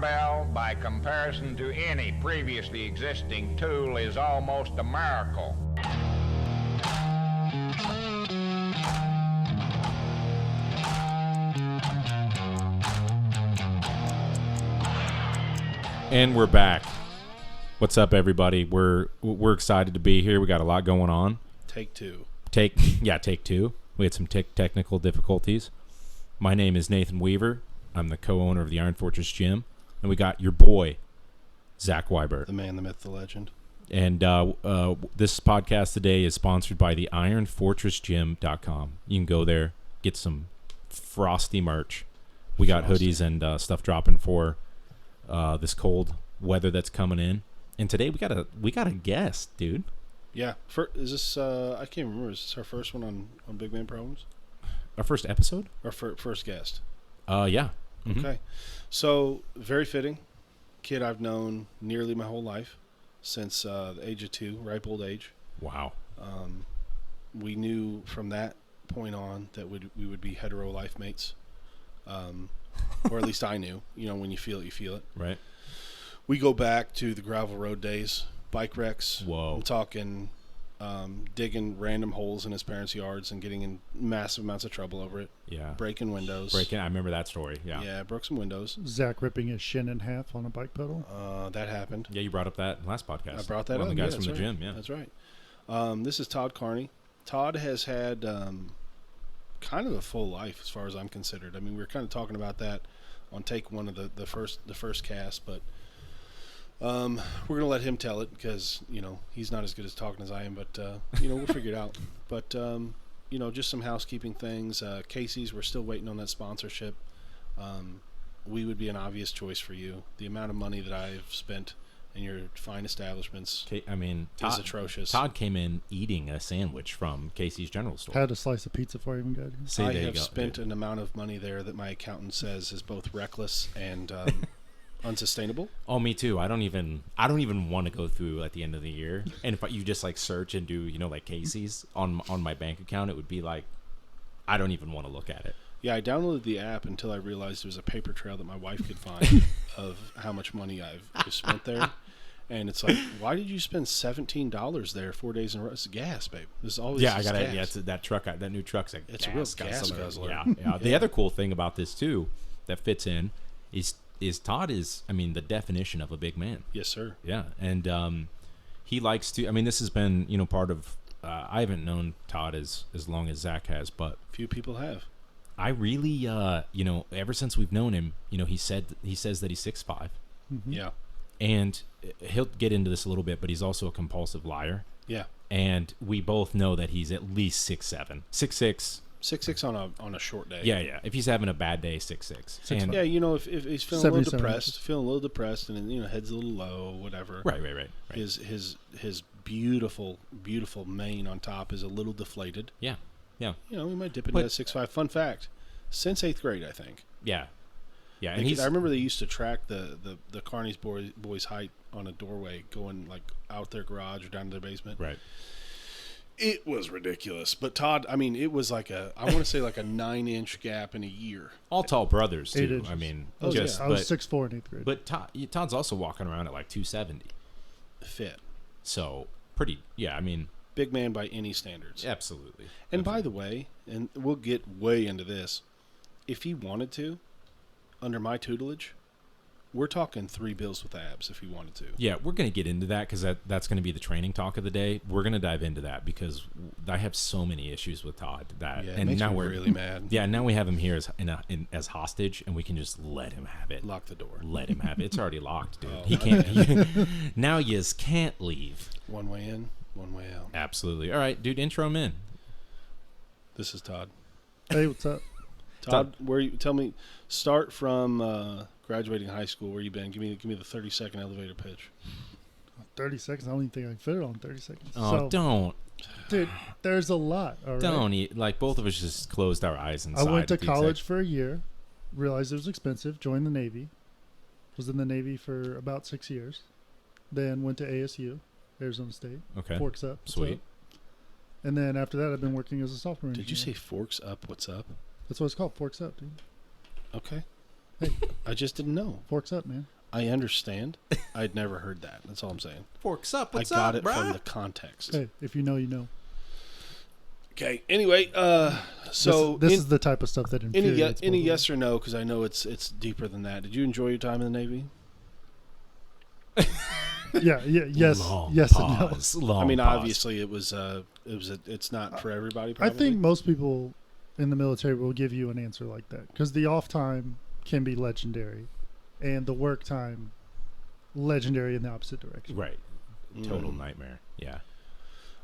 barbell, by comparison to any previously existing tool, is almost a miracle. And we're back. What's up, everybody? We're excited to be here. We got a lot going on. Take two. Take two. We had some technical difficulties. My name is Nathan Weaver. I'm the co-owner of the Iron Fortress Gym, and we got your boy, Zach Weiber. The man, the myth, the legend. And this podcast today is sponsored by the IronFortressGym.com. You can go there, get some frosty merch. We got hoodies and stuff dropping for this cold weather that's coming in. And today we got a guest, dude. Yeah. Is this I can't remember. Is this our first one on Big Man Problems? Our first episode? Our first guest. Yeah. Mm-hmm. Okay. So, very fitting. Kid I've known nearly my whole life, since the age of 2, ripe old age. Wow. We knew from that point on that we would be hetero life mates. Or at least I knew. You know, when you feel it, you feel it. Right. We go back to the gravel road days, bike wrecks. Whoa. I'm talking digging random holes in his parents' yards and getting in massive amounts of trouble over it. Yeah. Breaking windows. I remember that story. Yeah. Yeah, broke some windows. Zach ripping his shin in half on a bike pedal. That happened. Yeah, you brought up that last podcast. I brought that One up. of the guys yeah, from the right. gym. Yeah. That's right. This is Todd Carney. Todd has had kind of a full life as far as I'm considered. I mean, we were kind of talking about that on take one of the first cast, but we're gonna let him tell it because he's not as good as talking as I am, but we'll figure it out. But just some housekeeping things. Casey's, we're still waiting on that sponsorship. We would be an obvious choice for you. The amount of money that I've spent in your fine establishments, is atrocious. Todd came in eating a sandwich from Casey's General Store. Had a slice of pizza before I even got here. I have spent an amount of money there that my accountant says is both reckless and unsustainable. Oh, me too. I don't even want to go through at the end of the year. And if you just like search and do like Casey's on my bank account, it would be like I don't even want to look at it. Yeah, I downloaded the app until I realized there was a paper trail that my wife could find of how much money I've spent there. And it's like, why did you spend $17 there 4 days in a row? It's gas, babe. There's always I got it. gas. Yeah, it's that truck. That new truck's like it's a real gas guzzler. Yeah. The other cool thing about this too, that fits in, is Todd is the definition of a big man. Yes, sir. Yeah, and he likes to. This has been part of. I haven't known Todd as long as Zach has, but few people have. I really, ever since we've known him, he says that he's 6'5". Mm-hmm. Yeah. And he'll get into this a little bit, but he's also a compulsive liar. Yeah. And we both know that he's at least 6'7", 6'6". 6'6" on a short day. Yeah. If he's having a bad day, 6'6". And yeah, if he's feeling a little depressed, and head's a little low, whatever. Right. His beautiful mane on top is a little deflated. Yeah. We might dip into that 6'5". Fun fact, since 8th grade, I think. Yeah. Yeah, and I remember they used to track the Carney's boys' height on a doorway going like out their garage or down to their basement. Right. It was ridiculous. But Todd, it was like I want to say like a 9-inch gap in a year. All tall brothers too. 8 inches. I was 6'4" in 8th grade. But Todd's also walking around at like 270. Fit. So pretty. Yeah. Big man by any standards. Absolutely. And by the way, and we'll get way into this, if he wanted to. Under my tutelage, we're talking 3 bills with abs if he wanted to. Yeah, we're going to get into that because that's going to be the training talk of the day. We're going to dive into that because I have so many issues with Todd it makes me really mad. Yeah, now we have him here as hostage, and we can just let him have it. Lock the door. Let him have it. It's already locked, dude. He can't. Now you just can't leave. One way in, one way out. Absolutely. All right, dude. Intro him in. This is Todd. Hey, what's up? Todd, tell me, start from graduating high school, where you been? Give me the 30-second elevator pitch. 30 seconds? I don't even think I can fit it on 30 seconds. Oh, don't. Dude, there's a lot. All right? Don't. Like, both of us just closed our eyes inside. I went to college for a year, realized it was expensive, joined the Navy, was in the Navy for about 6 years, then went to ASU, Arizona State. Okay. Forks Up. Sweet. Up. And then after that, I've been working as a software engineer. Did you say Forks Up? What's up? That's what it's called, Forks Up, dude. Okay. I just didn't know. Forks up, man. I understand. I'd never heard that. That's all I'm saying. Forks up. I got it from the context. Hey, if you know, you know. Okay. Anyway, so this is the type of stuff that infuriates any both of yes or no? Because I know it's deeper than that. Did you enjoy your time in the Navy? us. Yeah, yes, Long yes, pause, and no. long I mean, pause. obviously, it's not for everybody. I Probably. think most people in the military will give you an answer like that because the off time can be legendary, and the work time legendary in the opposite direction. Right. Total nightmare. Yeah.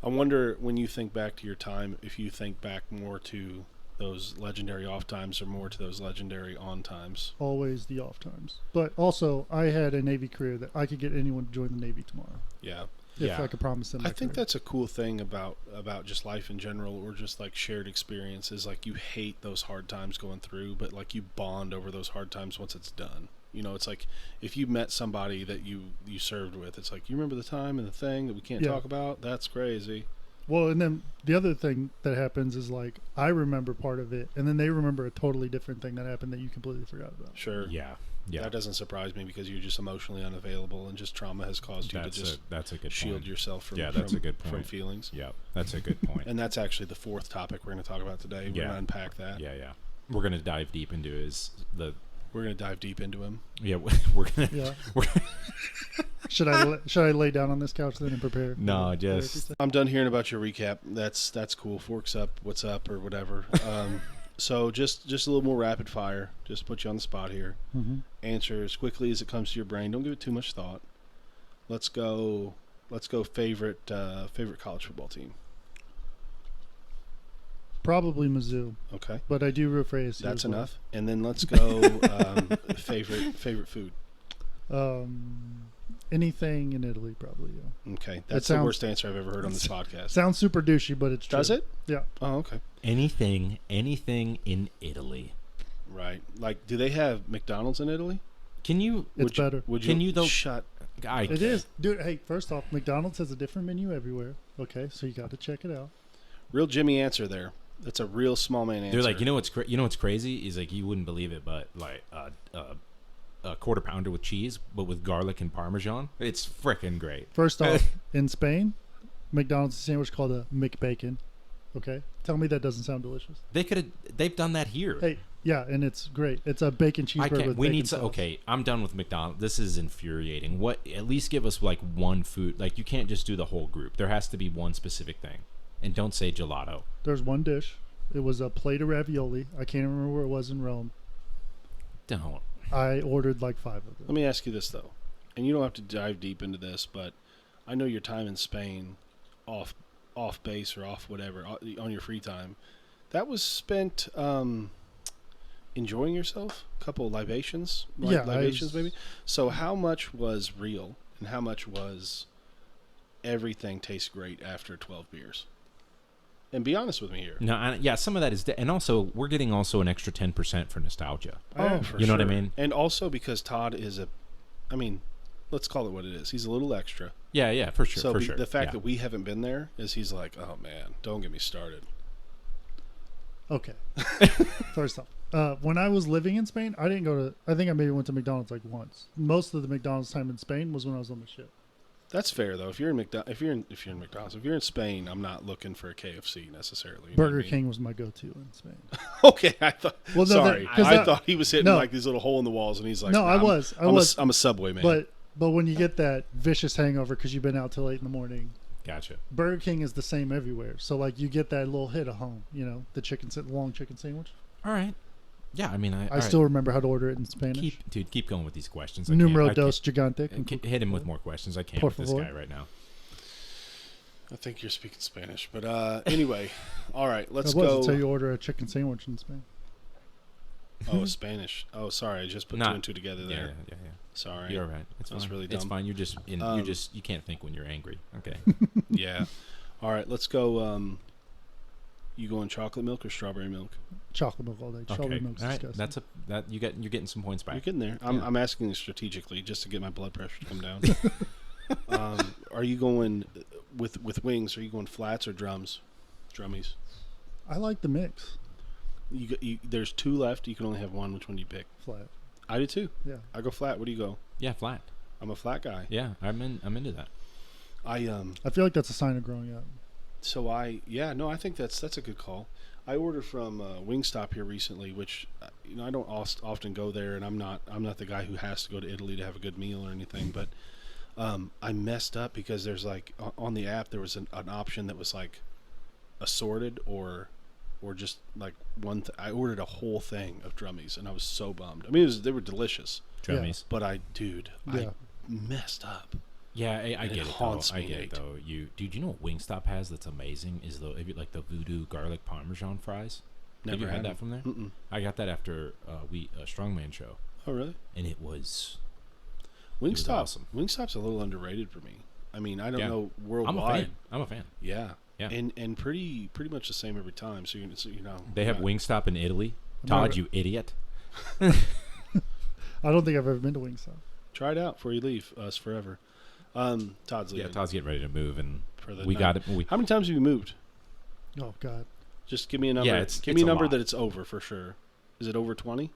I wonder when you think back to your time, if you think back more to those legendary off times or more to those legendary on times. Always the off times. But also, I had a Navy career that I could get anyone to join the Navy tomorrow Yeah. if Yeah. I could promise them. I think that's a cool thing about just life in general, or just like shared experiences. Like you hate those hard times going through, but like you bond over those hard times once it's done. You know, it's like if you met somebody that you served with, it's like, you remember the time and the thing that we can't talk about? That's crazy. Well, and then the other thing that happens is like I remember part of it, and then they remember a totally different thing that happened that you completely forgot about. Sure. Yeah. Yeah. That doesn't surprise me because you're just emotionally unavailable and just trauma has caused you to just that's a good shield point. yourself from, that's a good from point. feelings. Yeah, that's a good point. And that's actually the fourth topic we're going to talk about today. We're going to unpack that. Yeah, yeah. We're gonna dive deep into We're going to dive deep into him. Yeah, we're gonna. Yeah. We're, Should I lay down on this couch then and prepare? no, just I'm done hearing about your recap. That's cool. Forks up, what's up, or whatever. So just a little more rapid fire. Just put you on the spot here. Mm-hmm. Answer as quickly as it comes to your brain. Don't give it too much thought. Let's go. Favorite college football team. Probably Mizzou, Okay, but I do root for ASU. that's as well. enough. And then let's go. Favorite food. Anything in Italy, probably. Yeah. Okay, that's the worst answer I've ever heard on this podcast. Sounds super douchey, but it's true. Does it? Yeah. Oh, okay. anything in Italy. Right. Like, do they have McDonald's in Italy? Can you? It's better. Would you? Can you though? Shut. It is, dude. Hey, first off, McDonald's has a different menu everywhere. Okay, so you got to check it out. Real Jimmy answer there. That's a real small man answer. They're like, you know what's crazy? He's like, you wouldn't believe it, but like a quarter pounder with cheese, but with garlic and Parmesan. It's freaking great. First off, in Spain, McDonald's has a sandwich called a McBacon. Okay, tell me that doesn't sound delicious. They've done that here. Hey, yeah, and it's great. It's a bacon cheeseburger with we bacon need sauce. okay, I'm done with McDonald's. This is infuriating. What? At least give us like one food. Like you can't just do the whole group. There has to be one specific thing. And don't say gelato. There's one dish. It was a plate of ravioli. I can't remember where it was in Rome. Don't. I ordered like 5 of them. Let me ask you this though, and you don't have to dive deep into this, but I know your time in Spain, off base or off whatever, on your free time, that was spent enjoying yourself. A couple of libations, libations maybe. So how much was real, and how much was everything tastes great after 12 beers? And be honest with me here. No, yeah, some of that is, and also we're getting also an extra 10% for nostalgia. Oh, for you know sure. what I mean? And also because Todd is let's call it what it is. He's a little extra. Yeah, for sure. So for sure. the fact yeah. that we haven't been there is he's like, oh man, don't get me started. Okay. First off, when I was living in Spain, I didn't go to. I think I maybe went to McDonald's like once. Most of the McDonald's time in Spain was when I was on the ship. That's fair though. If you're in McDonald's, if you're in Spain, I'm not looking for a KFC necessarily. You know Burger what I mean? King was my go-to in Spain. Okay, I thought. Well, no, sorry, I thought he was hitting no. like these little hole in the walls, and he's like, No, nah, I was. I'm a Subway man. But when you get that vicious hangover because you've been out till 8 in the morning, Gotcha. Burger King is the same everywhere. So like you get that little hit at home. You know, the long chicken sandwich. All right. Yeah, I mean, I still remember how to order it in Spanish. Keep going with these questions. Numero dos gigante. Hit him with more questions. I can't Por with this favor. guy right now. I think you're speaking Spanish, but anyway, all right, let's It was go. until you order a chicken sandwich in Spain. Oh, Spanish. Oh, sorry, I just put 2 and 2 together there. Yeah. Sorry. You're all right. It's That's fine. really It's dumb. fine. You can't think when you're angry. Okay. Yeah. All right, let's go. You going chocolate milk or strawberry milk? Chocolate milk all day. Strawberry Okay. milk's All right. disgusting. You're getting some points back. You're getting there. Yeah. I'm asking strategically just to get my blood pressure to come down. Are you going with wings? Are you going flats or drums? Drummies. I like the mix. There's 2 left. You can only have one. Which one do you pick? Flat. I do too. Yeah. I go flat. What do you go? Yeah, flat. I'm a flat guy. Yeah, I'm into that. I feel like that's a sign of growing up. So I think that's a good call. I ordered from Wingstop here recently, which I don't often go there, and I'm not the guy who has to go to Italy to have a good meal or anything. But I messed up because there's like on the app there was an option that was like assorted or just like I ordered a whole thing of drummies, and I was so bummed. I mean, they were delicious, Drummies. but I messed up. Yeah, I And get it it. haunts Though. I me, get it Nate. though. Do you know what Wingstop has that's amazing? Is the like voodoo garlic parmesan fries? Have you had that from there? Mm-mm. I got that after a strongman show, Oh, really? and it was Wingstop. awesome. Wingstop's a little underrated for me. I mean, I don't know worldwide. I'm a fan. Yeah. Yeah. And pretty much the same every time. So you know. They have Wingstop in Italy. Todd, you idiot. I don't think I've ever been to Wingstop. Try it out before you leave us forever. Todd's leaving. Yeah, Todd's getting ready to move, and for the we night. got it. How many times have you moved? Oh God. Just give me a number. Yeah, give me a a number lot. that it's over for sure. Is it over 20?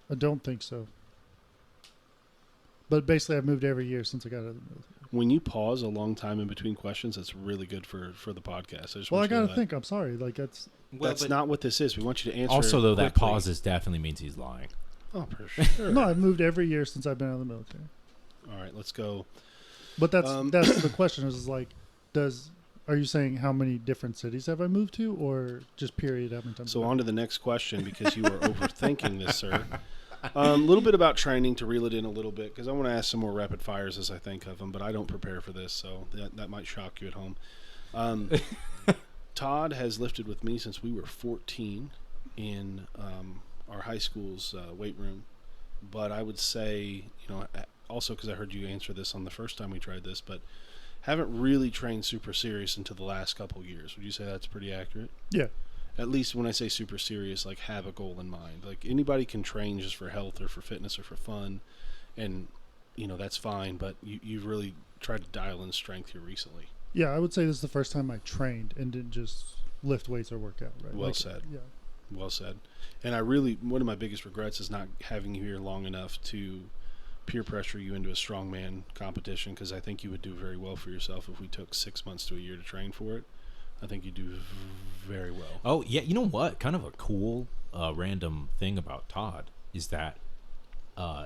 I don't think so. But basically, I've moved every year since I got out of the military. When you pause a long time in between questions, that's really good for the podcast. Well, I got gotta think. I'm sorry. Like that's That's not what this is. We want you to answer. Also, though, that quickly. pause definitely means he's lying. Oh, for sure. no. I've moved every year since I've been out of the military. All right, let's go. But that's the question is like, are you saying how many different cities have I moved to, or just period how many times? So on to the next question because you are overthinking this, sir. A little bit about training to reel it in a little bit because I want to ask some more rapid fires as I think of them, but I don't prepare for this, so that might shock you at home. Todd has lifted with me since we were 14 in our high school's weight room, but I would say, also because I heard you answer this on the first time we tried this, but haven't really trained super serious until the last couple years. Would you say that's pretty accurate? Yeah. At least when I say super serious, like have a goal in mind. Like anybody can train just for health or for fitness or for fun, and that's fine. But you've really tried to dial in strength here recently. Yeah, I would say this is the first time I trained and didn't just lift weights or work out. Right. Well said. Yeah. Well said. And one of my biggest regrets is not having you here long enough to peer pressure you into a strongman competition because I think you would do very well for yourself if we took 6 months to a year to train for it. I think you do very well. Oh, yeah. You know what? Kind of a cool random thing about Todd is that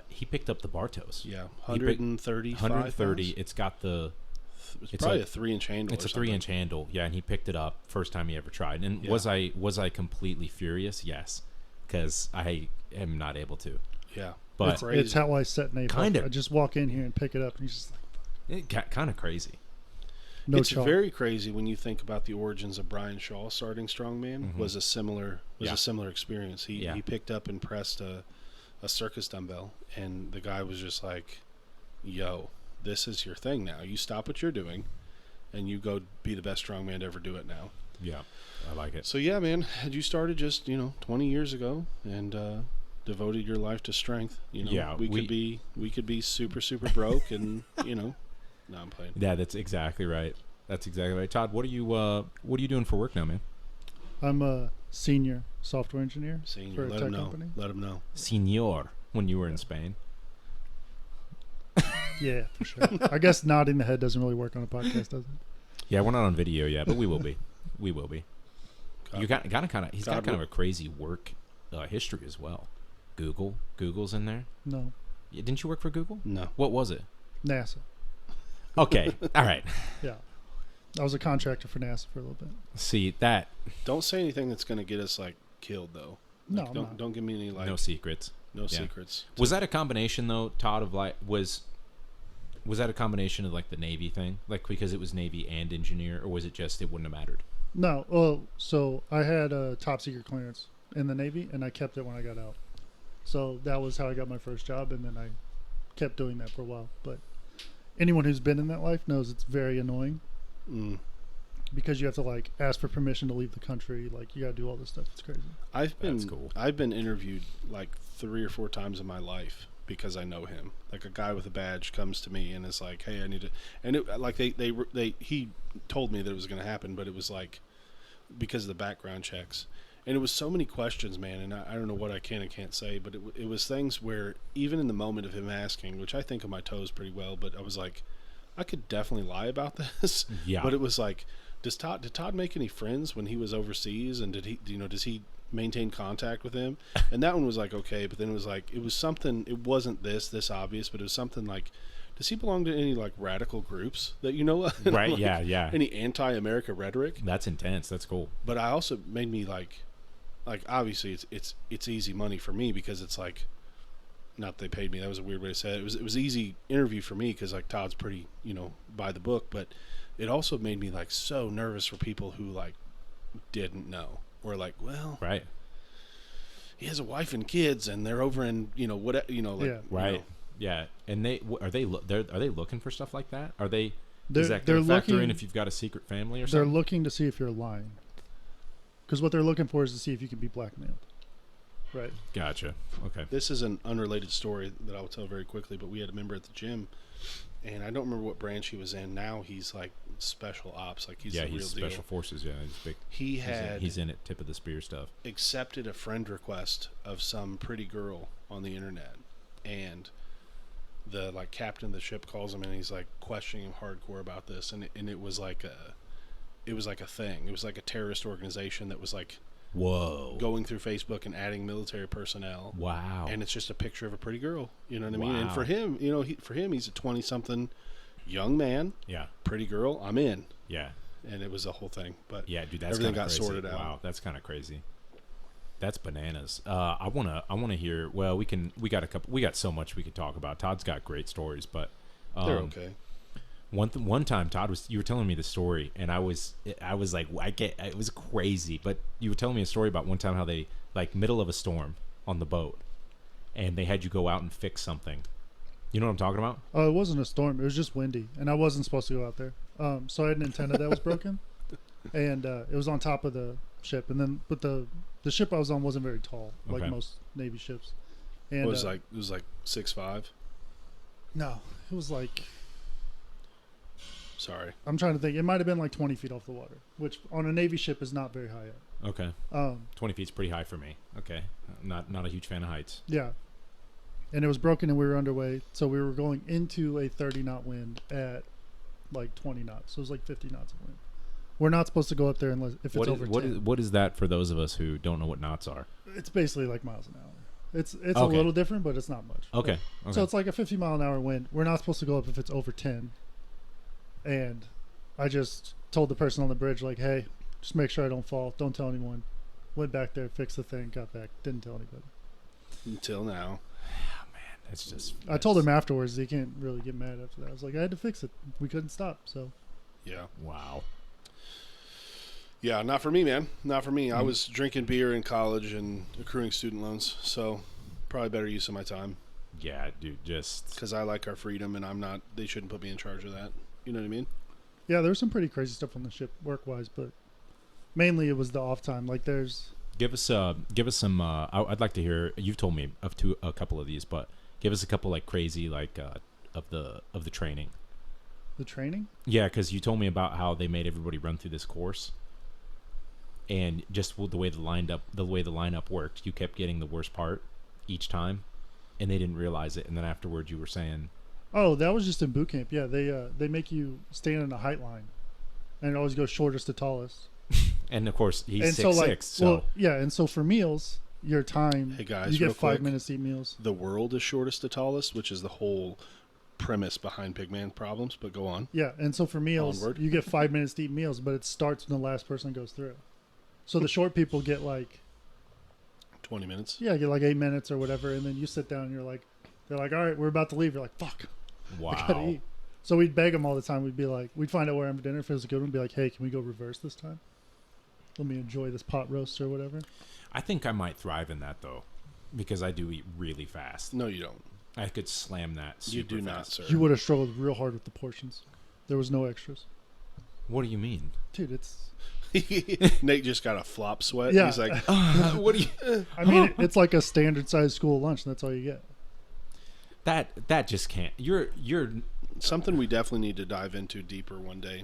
he picked up the Bartos. Yeah, 130. 130. It's got the... It's probably a 3-inch handle. It's a 3-inch handle. Yeah, and he picked it up first time he ever tried. And Yeah. was I completely furious? Yes, because I am not able to. Yeah, But It's how I set Nate up. Kinda. I just walk in here and pick it up, and he's just like, kind of crazy. no it's chalk. very crazy when you think about the origins of Brian Shaw starting strongman. Mhm. Was a similar Yeah. experience. He Yeah. he picked up and pressed a circus dumbbell, and the guy was just like, "Yo, this is your thing now. You stop what you're doing, and you go be the best strongman to ever do it now." Yeah, I like it. So yeah, man, had you started just 20 years ago and devoted your life to strength, Yeah, we could be super broke, and no, I'm playing. Yeah, that's exactly right. That's exactly right. Todd, what are you doing for work now, man? I'm a senior software engineer for Senior, a let tech him know. company. Let him know. Senor, when you were in Spain. Yeah, for sure. I guess nodding the head doesn't really work on a podcast, does it? Yeah, we're not on video yet, but we will be. We will be. God. You got he's got God kind of a crazy work history as well. Google's in there. No, Yeah, didn't you work for Google? No. What was it? NASA. Okay, all right. Yeah, I was a contractor for NASA for a little bit. See that? Don't say anything that's going to get us killed though. No, Like, I'm don't not. don't give me any No secrets. no yeah. secrets. Was that a combination though, Todd, of was that a combination of the Navy thing, because it was Navy and engineer, or was it just it wouldn't have mattered? No, well, so I had a top secret clearance in the Navy, and I kept it when I got out. So that was how I got my first job, and then I kept doing that for a while. But anyone who's been in that life knows it's very annoying Mm. because you have to ask for permission to leave the country. You got to do all this stuff. It's crazy. That's cool. I've been interviewed 3 or 4 times in my life because I know him. A guy with a badge comes to me and is like, "Hey, I need to," and he told me that it was going to happen, but it was because of the background checks. And it was so many questions, man, and I don't know what I can and can't say, but it was things where even in the moment of him asking, which I think of my toes pretty well, but I was like, I could definitely lie about this. Yeah. But it was like, did Todd make any friends when he was overseas, and does he maintain contact with him? And that one was like, okay, but then it was like, it was something, it wasn't this obvious, but it was something like, does he belong to any like radical groups that you know of? Right, Like, yeah. Any anti-America rhetoric? That's intense. That's cool. But I also made me like obviously it's easy money for me because it's like, not that they paid me, that was a weird way to say it. It was easy interview for me because like Todd's pretty, by the book, but it also made me like so nervous for people who like didn't know, or like, well, Right. he has a wife and kids and they're over in like, Yeah. Right. Yeah. And are they looking for stuff like that? Are they? They're- Is that they're going to factor in looking- if you've got a secret family or They're something? looking to see if you're lying. Because what they're looking for is to see if you can be blackmailed. Right. Gotcha. Okay. This is an unrelated story that I will tell very quickly, but we had a member at the gym, and I don't remember what branch he was in. Now he's like special ops, like he's the real he's deal. special forces. Yeah, he's big. He's in it, tip of the spear stuff. accepted a friend request of some pretty girl on the internet, and the like captain of the ship calls him and he's like questioning him hardcore about this, and it was like a thing. It was like a terrorist organization that was like Whoa. going through Facebook and adding military personnel. Wow. And it's just a picture of a pretty girl. You know what I mean? And Wow. for him, he's a 20-something young man, Yeah. pretty girl. I'm in. Yeah. And it was a whole thing. But Yeah, dude, that's everything kinda got crazy. sorted out. Wow, that's kind of crazy. That's bananas. I wanna hear. Well, we got so much we could talk about. Todd's got great stories, but they're okay. One time, Todd, you were telling me the story, and I was like, it was crazy. But you were telling me a story about one time how they, like, middle of a storm on the boat, and they had you go out and fix something. You know what I'm talking about? Oh, it wasn't a storm. It was just windy, and I wasn't supposed to go out there. So I had an antenna that was broken, and it was on top of the ship. And then, but the ship I was on wasn't very tall, like Okay. most Navy ships. And It was like 6'5". no, it was like, Sorry. I'm trying to think. It might have been like 20 feet off the water, which on a Navy ship is not very high up. Okay. 20 feet's pretty high for me. Okay. Not a huge fan of heights. Yeah. And it was broken and we were underway. So we were going into a 30-knot wind at like 20 knots. So it was like 50 knots of wind. We're not supposed to go up there unless if it's over 10. What is that for those of us who don't know what knots are? It's basically like miles an hour. It's a Okay. little different, but it's not much. Okay. But- So it's like a 50-mile-an-hour wind. We're not supposed to go up if it's over 10. And I just told the person on the bridge, like, hey, just make sure I don't fall. Don't tell anyone. Went back there, fixed the thing, got back. Didn't tell anybody. Until now. It's just. I told him afterwards. He can't really get mad after that. I was like, I had to fix it. We couldn't stop. So Yeah. Wow. Yeah, not for me, man. Not for me. I was drinking beer in college and accruing student loans, so probably better use of my time Yeah, dude. Just. because I like our freedom, and I'm not. They shouldn't put me in charge of that. You know what I mean? yeah, there was some pretty crazy stuff on the ship work-wise, but mainly it was the off time. Like there's Give us some. I'd like to hear. You've told me of a couple of these, but give us a couple like crazy like of the training. the training. Yeah, because you told me about how they made everybody run through this course, and just the way the lineup worked, you kept getting the worst part each time, and they didn't realize it. And then afterwards, you were saying, Oh, that was just in boot camp. Yeah, they make you stand in a height line, and it always goes shortest to tallest. and of course he's And 6'6", so well, yeah, and so for meals, your time, Hey, guys, you real get 5 quick. minutes to eat meals. The world is shortest to tallest, which is the whole premise behind Big Man Problems. But go on. Yeah, and so for meals, Onward. you get 5 minutes to eat meals, but it starts when the last person goes through. So the short people get like 20 minutes. get like 8 minutes or whatever, and then you sit down and they're like, all right, we're about to leave. You're like, fuck, I gotta wow. eat. So we'd beg them all the time. We'd be like, we'd find out where I'm for dinner. If it was a good one, we'd be like, hey, can we go reverse this time? Let me enjoy this pot roast or whatever. I think I might thrive in that though, because I do eat really fast. No, you don't. I could slam that. Super You do not, fast. sir. You would have struggled real hard with the portions. There was no extras. What do you mean? Dude, it's... Nate just got a flop sweat. Yeah. He's like, What do you? I mean, it's like a standard size school lunch, and that's all you get. That just can't. You're something we definitely need to dive into deeper one day.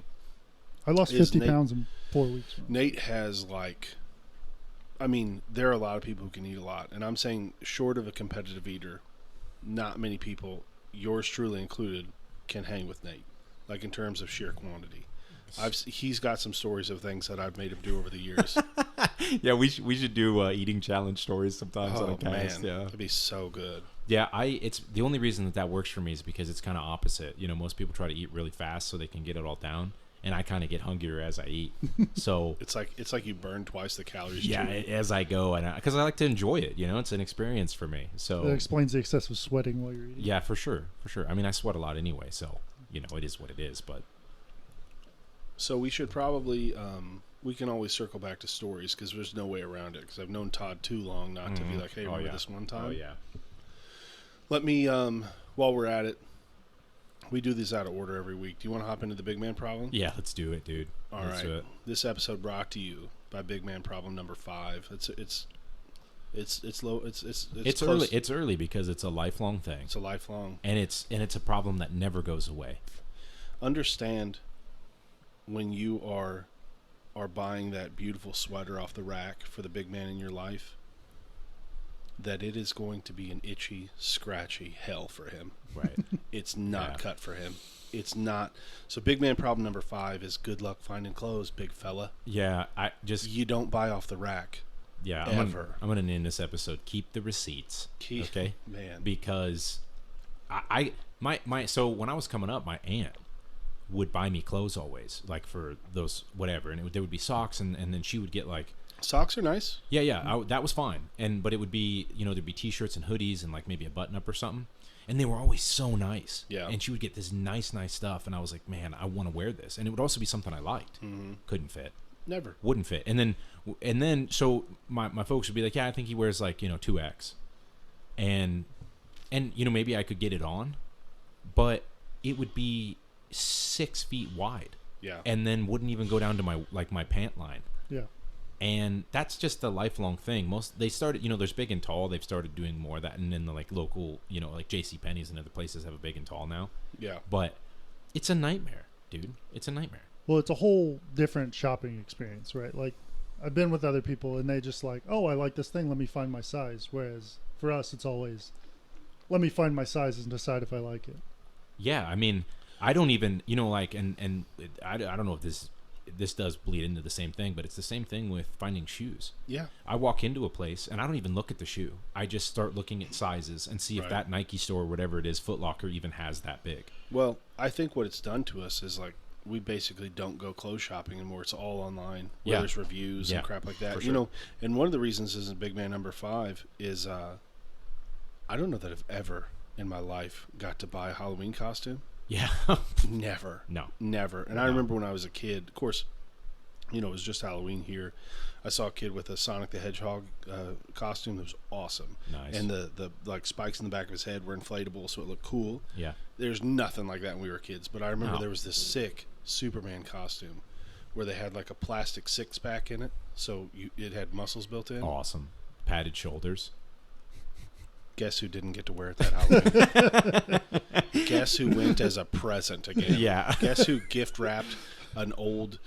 I lost Is 50 Nate- pounds in 4 weeks. Nate has like I mean, there are a lot of people who can eat a lot, and I'm saying short of a competitive eater, not many people, yours truly included, can hang with Nate, like in terms of sheer quantity. He's got some stories of things that I've made him do over the years. Yeah, we should do eating challenge stories sometimes on a cast. Man, Yeah, that'd be so good. yeah. It's the only reason that works for me is because it's kind of opposite. You know, most people try to eat really fast so they can get it all down, and I kind of get hungrier as I eat. So It's like you burn twice the calories. yeah, chewing. as I go, and because I like to enjoy it. You know, it's an experience for me. So That explains the excessive sweating while you're eating. yeah, for sure. I mean, I sweat a lot anyway, so you know, it is what it is. But So we should probably we can always circle back to stories because there's no way around it. Because I've known Todd too long not to be like, hey, remember this one time? Oh yeah. Let me while we're at it, we do these out of order every week. Do you want to hop into the big man problem? Yeah, let's do it, dude. All Let's do right. it. This episode brought to you by Big Man Problem number 5. It's low. It's It's close. early. It's early because it's a lifelong thing, It's a lifelong. and it's a problem that never goes away. Understand when you are buying that beautiful sweater off the rack for the big man in your life, that it is going to be an itchy, scratchy hell for him. Right. It's not Yeah. cut for him. It's not. So big man problem number 5 is good luck finding clothes, big fella. Yeah, I just You don't buy off the rack. yeah. ever. I'm gonna name this episode "Keep the Receipts." Okay, Man. because my so when I was coming up, my aunt would buy me clothes always, like for those whatever, and there would be socks, and then she would get like Socks are nice. yeah, that was fine, but it would be there'd be t-shirts and hoodies and like maybe a button up or something, and they were always so nice. Yeah. And she would get this nice stuff, and I was like, man, I want to wear this, and it would also be something I liked. Couldn't fit. Never. Wouldn't fit. And then so my folks would be like, yeah, I think he wears like 2X, and maybe I could get it on, but it would be 6 feet wide, Yeah. and then wouldn't even go down to my pant line. Yeah. And that's just a lifelong thing. They started, there's Big and Tall. They've started doing more of that, and then the like local, like J.C. Penney's and other places have a Big and Tall now. Yeah. But it's a nightmare, dude. It's a nightmare. Well, it's a whole different shopping experience, right? Like, I've been with other people, and they just like, oh, I like this thing. Let me find my size. Whereas for us, it's always, let me find my size and decide if I like it. Yeah, I mean, I don't even, I don't know if this does bleed into the same thing, but it's the same thing with finding shoes. Yeah. I walk into a place and I don't even look at the shoe. I just start looking at sizes and see if Right. that Nike store or whatever it is, Foot Locker, even has that big. Well, I think what it's done to us is like we basically don't go clothes shopping anymore. It's all online where Yeah. there's reviews Yeah, and crap like that. for sure. And one of the reasons is in Big Man number 5 is I don't know that I've ever in my life got to buy a Halloween costume. Yeah. Never. No. Never. And I remember when I was a kid, of course, it was just Halloween here. I saw a kid with a Sonic the Hedgehog costume that was awesome. Nice. And the like spikes in the back of his head were inflatable, so it looked cool. Yeah. There's nothing like that when we were kids, but I remember No. there was this sick Superman costume where they had like a plastic six-pack in it, so it had muscles built in. Awesome. Padded shoulders. Guess who didn't get to wear it that Halloween? Guess who went as a present again? Yeah. Guess who gift wrapped an old,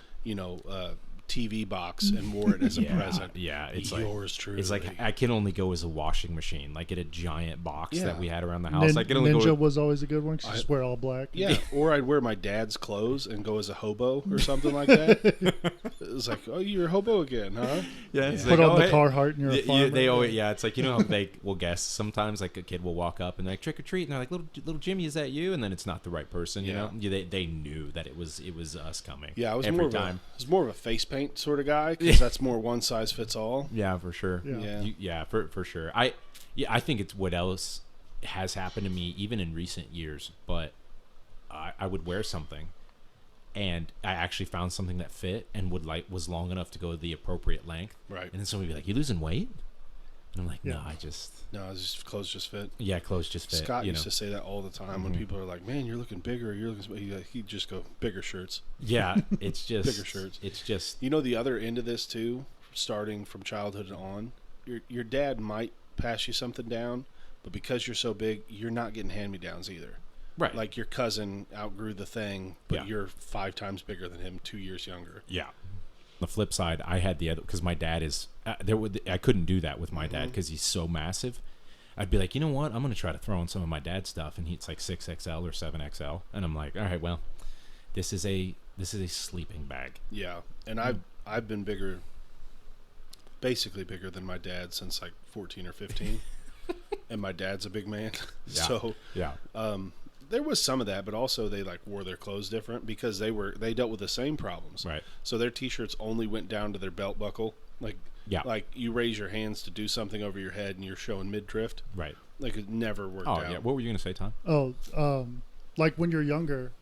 TV box and wore it as a present? Yeah, it's yours truly. It's like I can only go as a washing machine, like at a giant box Yeah. that we had around the house. I can only Ninja go. was always a good one. 'Cause you just wear all black. Yeah, or I'd wear my dad's clothes and go as a hobo or something like that. It was like, oh, you're a hobo again, huh? Yeah, it's Put like, on the hey. Carhartt and you're a farmer. They always, it's like how they will guess sometimes. Like a kid will walk up and they're like trick or treat, and they're like, little Jimmy, is that you? And then it's not the right person. You know, they knew that it was us coming. Yeah, I was every more time. I was more of a face paint sort of guy because that's more one size fits all. Yeah, for sure. Yeah. For sure. I think it's what else has happened to me even in recent years. But I would wear something, and I actually found something that fit and was long enough to go the appropriate length. Right. And then somebody would be like, "You losing weight?" And I'm like, "No, Yeah. I just No, it's just clothes just fit. clothes just fit." Scott used to say that all the time when people are like, "Man, you're looking bigger. You're looking." He'd just go bigger shirts. Yeah, it's just Bigger shirts. It's just The other end of this too, starting from childhood and on, your dad might pass you something down, but because you're so big, you're not getting hand-me-downs either. right. Like your cousin outgrew the thing, but Yeah. you're 5 times bigger than him, 2 years younger. yeah, the flip side, I had the other because my dad is I couldn't do that with my dad because he's so massive. I'd be like, you know what? I'm gonna try to throw in some of my dad's stuff, and he's like 6XL or 7XL, and I'm like, all right, well, this is a sleeping bag. Yeah, and I've been bigger, basically bigger than my dad since like 14 or 15, and my dad's a big man, Yeah. so Yeah. there was some of that, but also they like wore their clothes different because they dealt with the same problems. Right. So their t-shirts only went down to their belt buckle. Like you raise your hands to do something over your head and you're showing mid-drift. Right. Like it never worked Oh out. yeah. What were you gonna say, Tom? Oh, like when you're younger,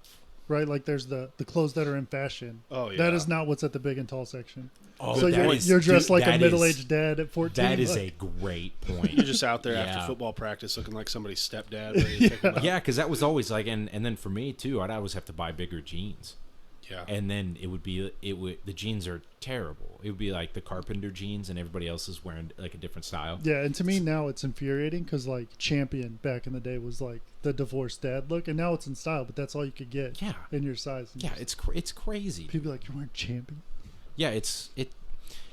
right? Like there's the clothes that are in fashion. Oh, yeah. That is not what's at the big and tall section. Oh, So you're dressed like a middle-aged dad at 14. That is like, a great point. You're just out there after Yeah. football practice looking like somebody's stepdad. Ready to pick them up. Yeah, because that was always like, and then for me too, I'd always have to buy bigger jeans. Yeah. And then the jeans are terrible. It would be like the carpenter jeans, and everybody else is wearing like a different style. Yeah, and to me now it's infuriating because like Champion back in the day was like the divorced dad look, and now it's in style, but that's all you could get. Yeah. In your size. And Yeah, just- it's crazy. people be like, you're wearing Champion. Yeah,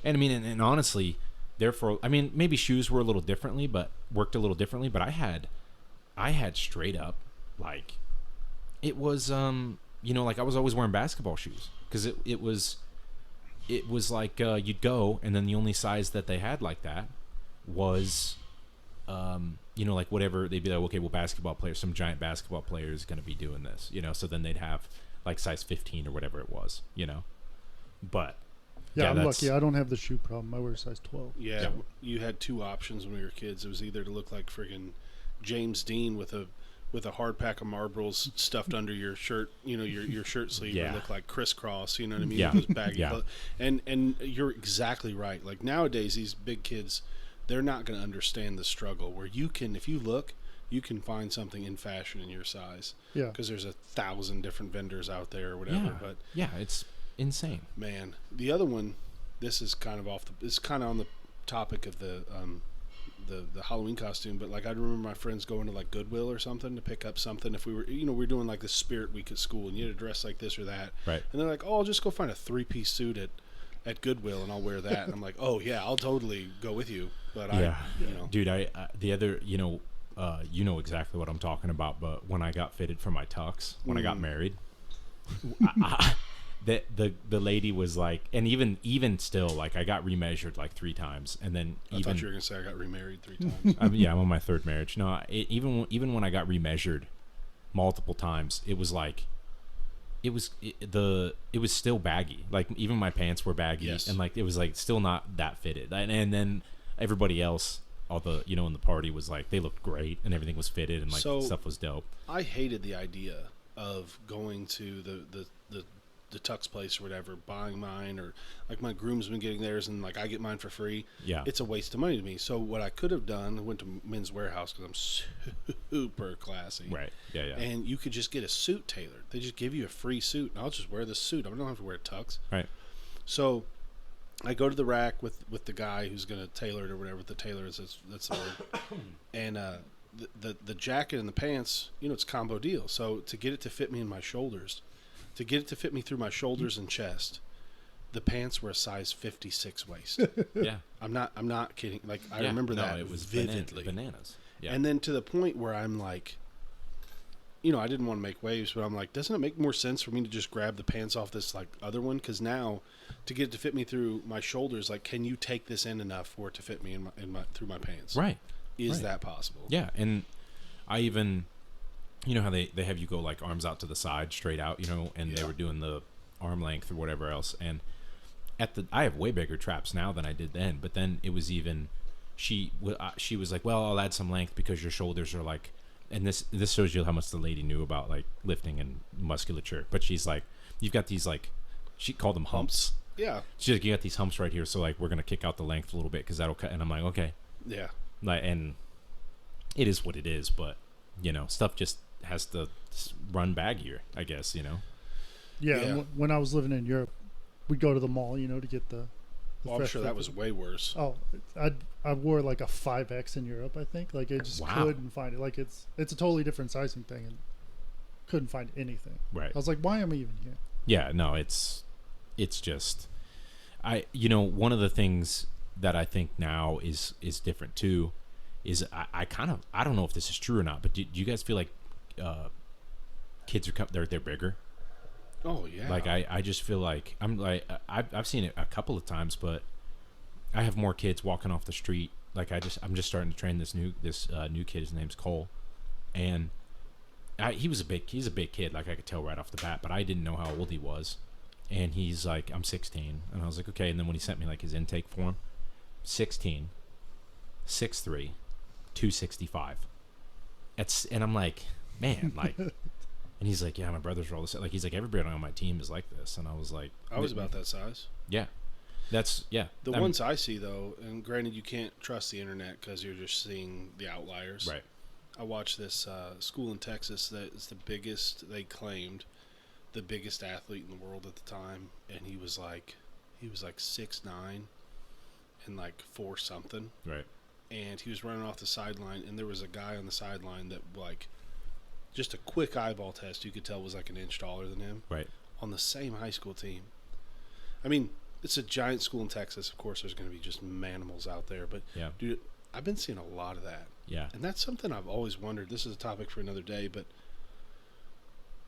and I mean, and honestly, therefore, I mean, maybe shoes were a little differently, but worked a little differently. But I had straight up like, it was like I was always wearing basketball shoes because it was like you'd go and then the only size that they had like that was like whatever they'd be like, okay, well, basketball players, some giant basketball player is going to be doing this, so then they'd have like size 15 or whatever it was, but Yeah, I'm that's- lucky. I don't have the shoe problem. I wear size 12. Yeah, you had two options when we were kids. It was either to look like friggin' James Dean with a hard pack of Marlboros stuffed under your shirt, your shirt sleeve, Yeah. or look like crisscross, you know what I mean? Yeah. With those baggy Yeah. clothes. And you're exactly right. Like nowadays, these big kids, they're not going to understand the struggle. Where if you look, you can find something in fashion in your size. Yeah. Because there's 1,000 different vendors out there or whatever. yeah, But yeah, it's insane. man, the other one, this is kind of it's kind of on the topic of the Halloween costume, but like I remember my friends going to like Goodwill or something to pick up something if we were doing like the spirit week at school and you had to dress like this or that. Right. And they're like, "Oh, I'll just go find a 3-piece suit at Goodwill and I'll wear that." And I'm like, "Oh yeah, I'll totally go with you." But Dude, the other, you know exactly what I'm talking about, but when I got fitted for my tux, when I got married, the lady was like, and even still, like I got remeasured like 3 times, and then I thought you were gonna say I got remarried 3 times. I'm on my 3rd marriage. No, even when I got remeasured multiple times, it was like it was still baggy. Like even my pants were baggy, Yes. and like it was like still not that fitted. And then everybody else, all the in the party was like they looked great and everything was fitted and like So- stuff was dope. I hated the idea of going to the tux place or whatever, buying mine, or like my groomsmen getting theirs and like I get mine for free. Yeah. It's a waste of money to me. So what I could have done, I went to Men's Warehouse because I'm super classy. Right. Yeah. Yeah. And you could just get a suit tailored. They just give you a free suit, and I'll just wear the suit. I don't have to wear a tux. Right. So I go to the rack with the guy who's going to tailor it or whatever the tailor is. That's the word. And the jacket and the pants, it's a combo deal. So to get it to fit me in my shoulders, to get it to fit me through my shoulders and chest, the pants were a size 56 waist. Yeah. I'm not kidding. Like I Yeah. remember No, that it was vividly. bananas. Yeah. And then to the point where I'm like, I didn't want to make waves, but I'm like, doesn't it make more sense for me to just grab the pants off this like other one? Because now, to get it to fit me through my shoulders, like, can you take this in enough for it to fit me in my through my pants? Right. Is Right. that possible? Yeah, and I even, how they have you go like arms out to the side, straight out, and they Yeah. were doing the arm length or whatever else. And I have way bigger traps now than I did then. But then it was even, she was like, well, I'll add some length because your shoulders are like, and this shows you how much the lady knew about like lifting and musculature. But she's like, you've got these like, she called them humps. Yeah. She's like, you got these humps right here, so like we're gonna kick out the length a little bit because that'll cut. And I'm like, okay. Yeah. Like, and it is what it is, but stuff just has to run baggier, I guess. Yeah. Yeah. When I was living in Europe, we'd go to the mall, to get the Well, I'm fresh sure that fit. was way worse. Oh, I wore like a 5X in Europe, I think. Like I just Wow. couldn't find it. Like it's a totally different sizing thing, and couldn't find anything. Right. I was like, why am I even here? Yeah, no, it's just One of the things that I think now is different too is I don't know if this is true or not, but do you guys feel like kids are they're bigger? Oh yeah. Like I just feel like I've seen it a couple of times, but I have more kids walking off the street. Like I'm just starting to train this new kid. His name's Cole, and he's a big kid. Like I could tell right off the bat, but I didn't know how old he was. And he's like, I'm 16, and I was like, okay. And then when he sent me like his intake form, 16, 6'3", 265. And I'm like, man, like, and he's like, yeah, my brothers are all this. Like he's like, everybody on my team is like this, and I was like, I was about that size. Yeah. The ones I see though, and granted you can't trust the internet because you're just seeing the outliers. Right. I watched this school in Texas that is the biggest, they claimed, the biggest athlete in the world at the time, and he was like 6'9" and like 4 something. Right. And he was running off the sideline, and there was a guy on the sideline that like just a quick eyeball test you could tell was like an inch taller than him. Right. On the same high school team. I mean, it's a giant school in Texas. Of course, there's going to be just manimals out there. But, yeah. Dude, I've been seeing a lot of that. Yeah. And that's something I've always wondered. This is a topic for another day, but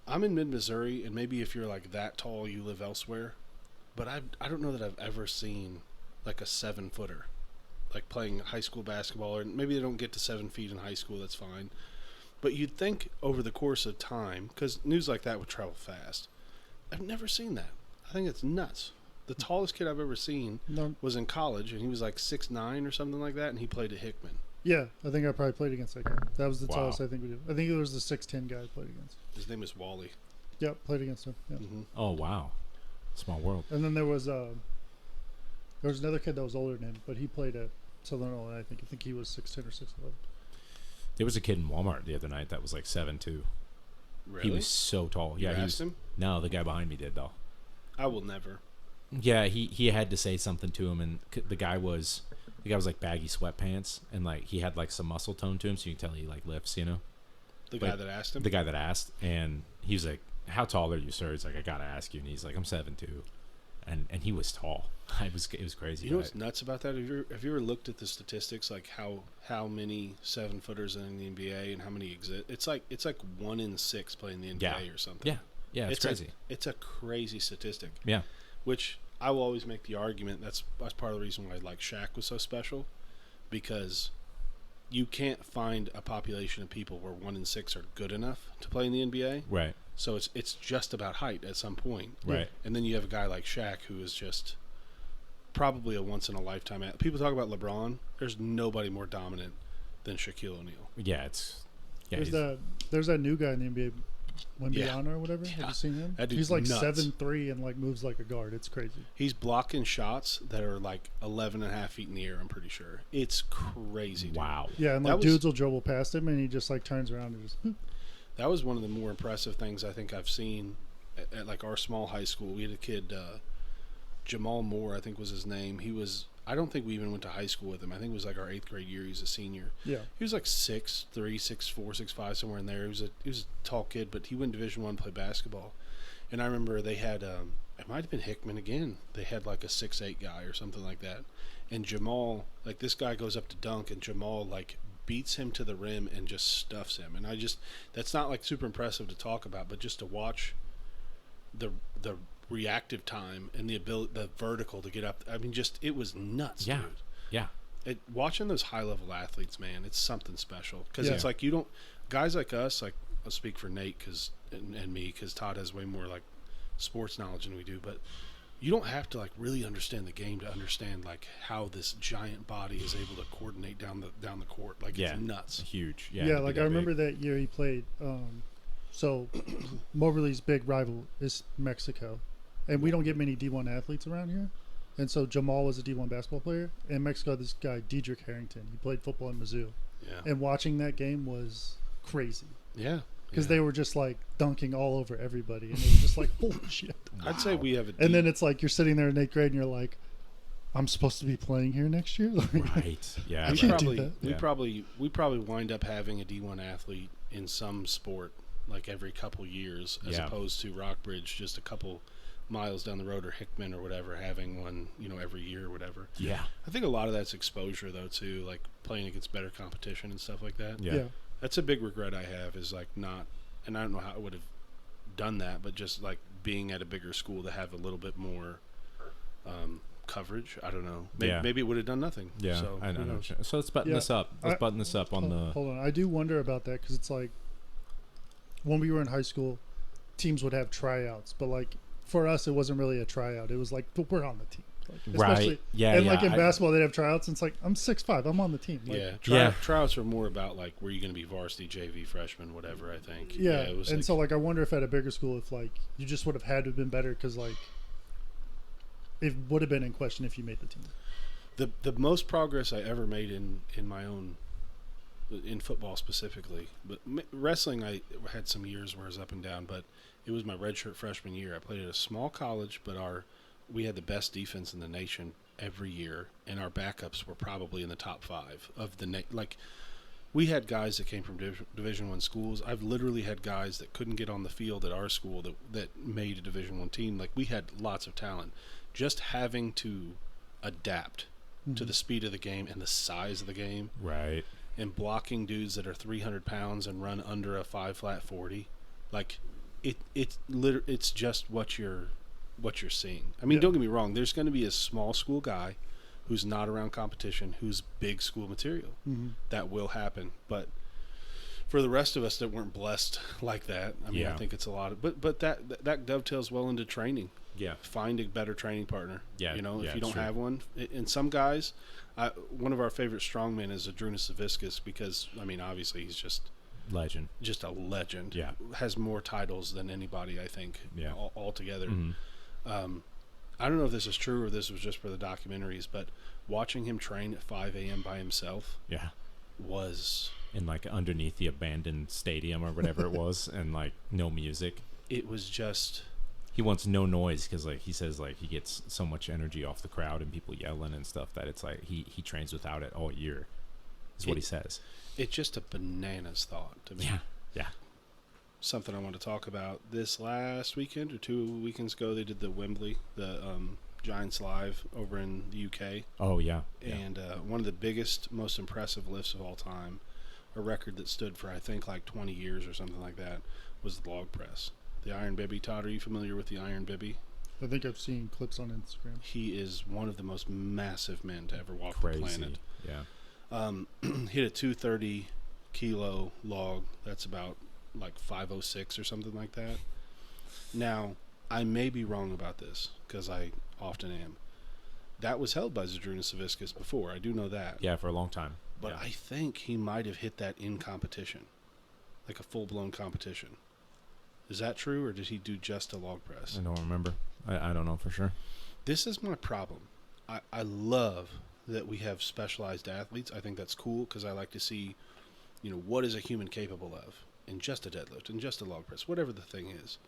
I'm in mid-Missouri, and maybe if you're like that tall, you live elsewhere. But I don't know that I've ever seen like a 7-footer, like playing high school basketball. Or maybe they don't get to 7 feet in high school. That's fine. But you'd think over the course of time, because news like that would travel fast. I've never seen that. I think it's nuts. The tallest kid I've ever seen was in college, and he was like 6'9" or something like that, and he played at Hickman. Yeah, I think I probably played against that guy. That was the Wow. tallest I think we did. I think it was the 6'10" guy I played against. His name is Wally. Yep, played against him. Yeah. Mm-hmm. Oh wow, small world. And then there was another kid that was older than him, but he played at Southern Illinois. I think he was 6'10" or 6'11". There was a kid in Walmart the other night that was like 7'2". Really? He was so tall. You Yeah, asked him? No, the guy behind me did though. I will never. Yeah, he had to say something to him, and the guy was like baggy sweatpants, and like he had like some muscle tone to him, so you can tell he like lifts, you know. The guy that asked him? The guy that asked, and he was like, "How tall are you, sir?" He's like, "I gotta ask you," and he's like, "I'm 7'2", and he was tall. It was crazy. You know what's nuts about that? Have you ever looked at the statistics, like how many 7-footers in the NBA and how many exist? It's like 1 in 6 playing the NBA or something. Yeah, it's crazy. It's a crazy statistic. Yeah. Which I will always make the argument that's part of the reason why like Shaq was so special, because you can't find a population of people where 1 in 6 are good enough to play in the NBA. Right. So it's just about height at some point. Right. And then you have a guy like Shaq who is just probably a once in a lifetime. People talk about LeBron. There's nobody more dominant than Shaquille O'Neal. Yeah, There's that new guy in the NBA, Wembyana or whatever. Yeah. Have you seen him? That dude's He's like nuts. 7'3" and like moves like a guard. It's crazy. He's blocking shots that are like 11.5 feet in the air, I'm pretty sure. It's crazy, dude. wow. Yeah, and That like was- dudes will dribble past him, and he just like turns around and just. That was one of the more impressive things I think I've seen at like our small high school. We had a kid, Jamal Moore, I think was his name. I don't think we even went to high school with him. I think it was like our 8th grade year. He was a senior. Yeah. He was like 6'3", 6'4", 6'5", somewhere in there. He was a tall kid, but he went Division I to play basketball. And I remember they had, it might have been Hickman again. They had like a 6'8" guy or something like that. And Jamal, like this guy goes up to dunk, and Jamal like beats him to the rim and just stuffs him. And that's not like super impressive to talk about, but just to watch the reactive time and the vertical to get up. I mean, just it was nuts. Yeah. Dude. Yeah. Watching those high level athletes, man, it's something special because Yeah. it's like guys like us, like I'll speak for Nate and me because Todd has way more like sports knowledge than we do, but you don't have to like really understand the game to understand like how this giant body is able to coordinate down the court. Like it's nuts. Huge. Yeah, like I remember that year he played. So Moberly's big rival is Mexico, and we don't get many D1 athletes around here. And so Jamal was a D1 basketball player. In Mexico, this guy Diedrich Harrington, he played football in Mizzou. Yeah. And watching that game was crazy Yeah. because they were just like dunking all over everybody, and it was just like holy shit. I'd say we have a And then it's like you're sitting there in 8th grade, and you're like, I'm supposed to be playing here next year. Right. Yeah. we can't do probably that. we probably wind up having a D1 athlete in some sport like every couple years as Yeah. opposed to Rockbridge just a couple Miles down the road, or Hickman or whatever, having one, every year or whatever. Yeah. I think a lot of that's exposure, though, too, like playing against better competition and stuff like that. Yeah. That's a big regret I have, is like not, and I don't know how I would have done that, but just like being at a bigger school to have a little bit more coverage. I don't know. Maybe it would have done nothing. Yeah. So, I who know. knows? So let's button this up. Let's button this up on the. Hold on. I do wonder about that, because it's like when we were in high school, teams would have tryouts, but like for us, it wasn't really a tryout. It was like, we're on the team. Like, Right. Yeah. And yeah. like in basketball, they'd have tryouts, and it's like, I'm 6'5", I'm on the team. Like, Tryouts are more about like, were you going to be varsity, JV, freshman, whatever. I think. Yeah. It was and so like I wonder if at a bigger school, if like you just would have had to have been better, because like it would have been in question if you made the team. The most progress I ever made in my own, in football specifically, but wrestling, I had some years where it was up and down, but it was my redshirt freshman year. I played at a small college, but we had the best defense in the nation every year, and our backups were probably in the top 5 of the like. We had guys that came from Division I schools. I've literally had guys that couldn't get on the field at our school that made a Division I team. Like, we had lots of talent. Just having to adapt to the speed of the game and the size of the game. Right. And blocking dudes that are 300 pounds and run under a 5 flat 40. Like, it's just what you're seeing. I mean, don't get me wrong. There's going to be a small school guy who's not around competition, who's big school material. That will happen. But for the rest of us that weren't blessed like that, I mean, I think it's a lot of, but that dovetails well into training. Yeah. Find a better training partner. Yeah. If you don't have one. And some guys, one of our favorite strongmen is Adrunas Saviscus, because, I mean, obviously he's just a legend. Yeah. Has more titles than anybody, I think, altogether. I don't know if this is true or this was just for the documentaries, but watching him train at 5 a.m. by himself was... in like underneath the abandoned stadium or whatever it was, and like no music. It was just... He wants no noise, because like he says like he gets so much energy off the crowd and people yelling and stuff that it's like he trains without it all year, is what he says. It's just a bananas thought to me. Yeah. Something I want to talk about. This last weekend or 2 weekends ago, they did the Wembley, the Giants Live over in the UK. Oh, yeah. And one of the biggest, most impressive lifts of all time, a record that stood for, I think, like 20 years or something like that, was the log press. The Iron Bibby. Todd, are you familiar with the Iron Bibby? I think I've seen clips on Instagram. He is one of the most massive men to ever walk the planet. Yeah. Hit a 230 kilo log. That's about like 506 or something like that. Now, I may be wrong about this, because I often am. That was held by Zadrunas Saviscus before. I do know that. Yeah, for a long time. But I think he might have hit that in competition, like a full-blown competition. Is that true, or did he do just a log press? I don't remember. I don't know for sure. This is my problem. I love that we have specialized athletes. I think that's cool, because I like to see, what is a human capable of in just a deadlift, in just a log press, whatever the thing is.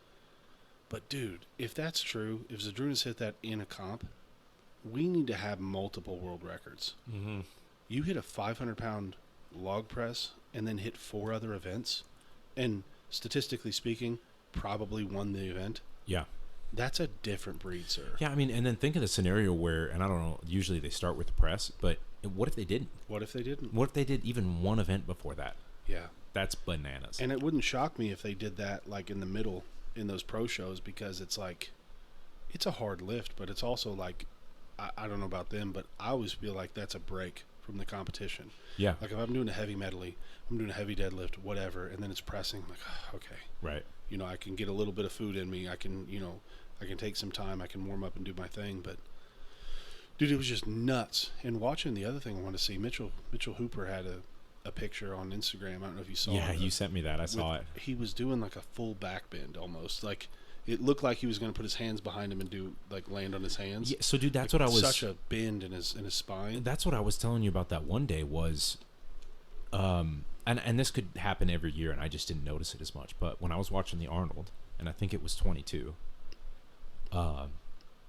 But, dude, if that's true, if Zadrunas hit that in a comp, we need to have multiple world records. Mm-hmm. You hit a 500-pound log press and then hit 4 other events, and statistically speaking, probably won the event. Yeah. That's a different breed, sir. Yeah, I mean, and then think of the scenario where, and I don't know, usually they start with the press, but what if they didn't? What if they didn't? What if they did even one event before that? Yeah. That's bananas. And it wouldn't shock me if they did that, like, in the middle in those pro shows, because it's like, it's a hard lift, but it's also like, I don't know about them, but I always feel like that's a break from the competition. Yeah. Like, if I'm doing a heavy medley, I'm doing a heavy deadlift, whatever, and then it's pressing, I'm like, oh, okay. Right. I can get a little bit of food in me. I can, I can take some time. I can warm up and do my thing. But, dude, it was just nuts. And watching the other thing I want to see, Mitchell Hooper had a picture on Instagram. I don't know if you saw it. Yeah, you sent me that. I saw it. He was doing like a full back bend almost. Like, it looked like he was going to put his hands behind him and do, like, land on his hands. Yeah, so, dude, that's like, what I was... Such a bend in his spine. That's what I was telling you about that one day was... And this could happen every year, and I just didn't notice it as much. But when I was watching the Arnold, and I think it was 22,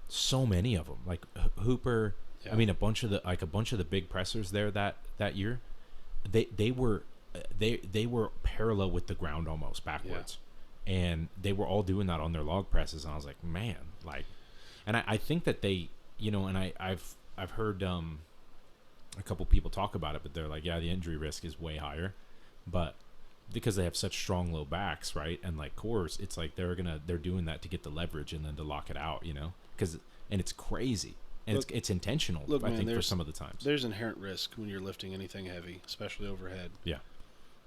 so many of them, like Hooper. Yeah. I mean, a bunch of the big pressers there that year, they were parallel with the ground almost backwards, and they were all doing that on their log presses, and I was like, man, like, and I think that they, you know, and I've heard a couple people talk about it, but they're like, yeah, the injury risk is way higher, but because they have such strong low backs, right, and like cores, it's like they're doing that to get the leverage and then to lock it out, you know, and it's crazy, and look, it's intentional. Look, I think for some of the times there's inherent risk when you're lifting anything heavy, especially overhead. Yeah.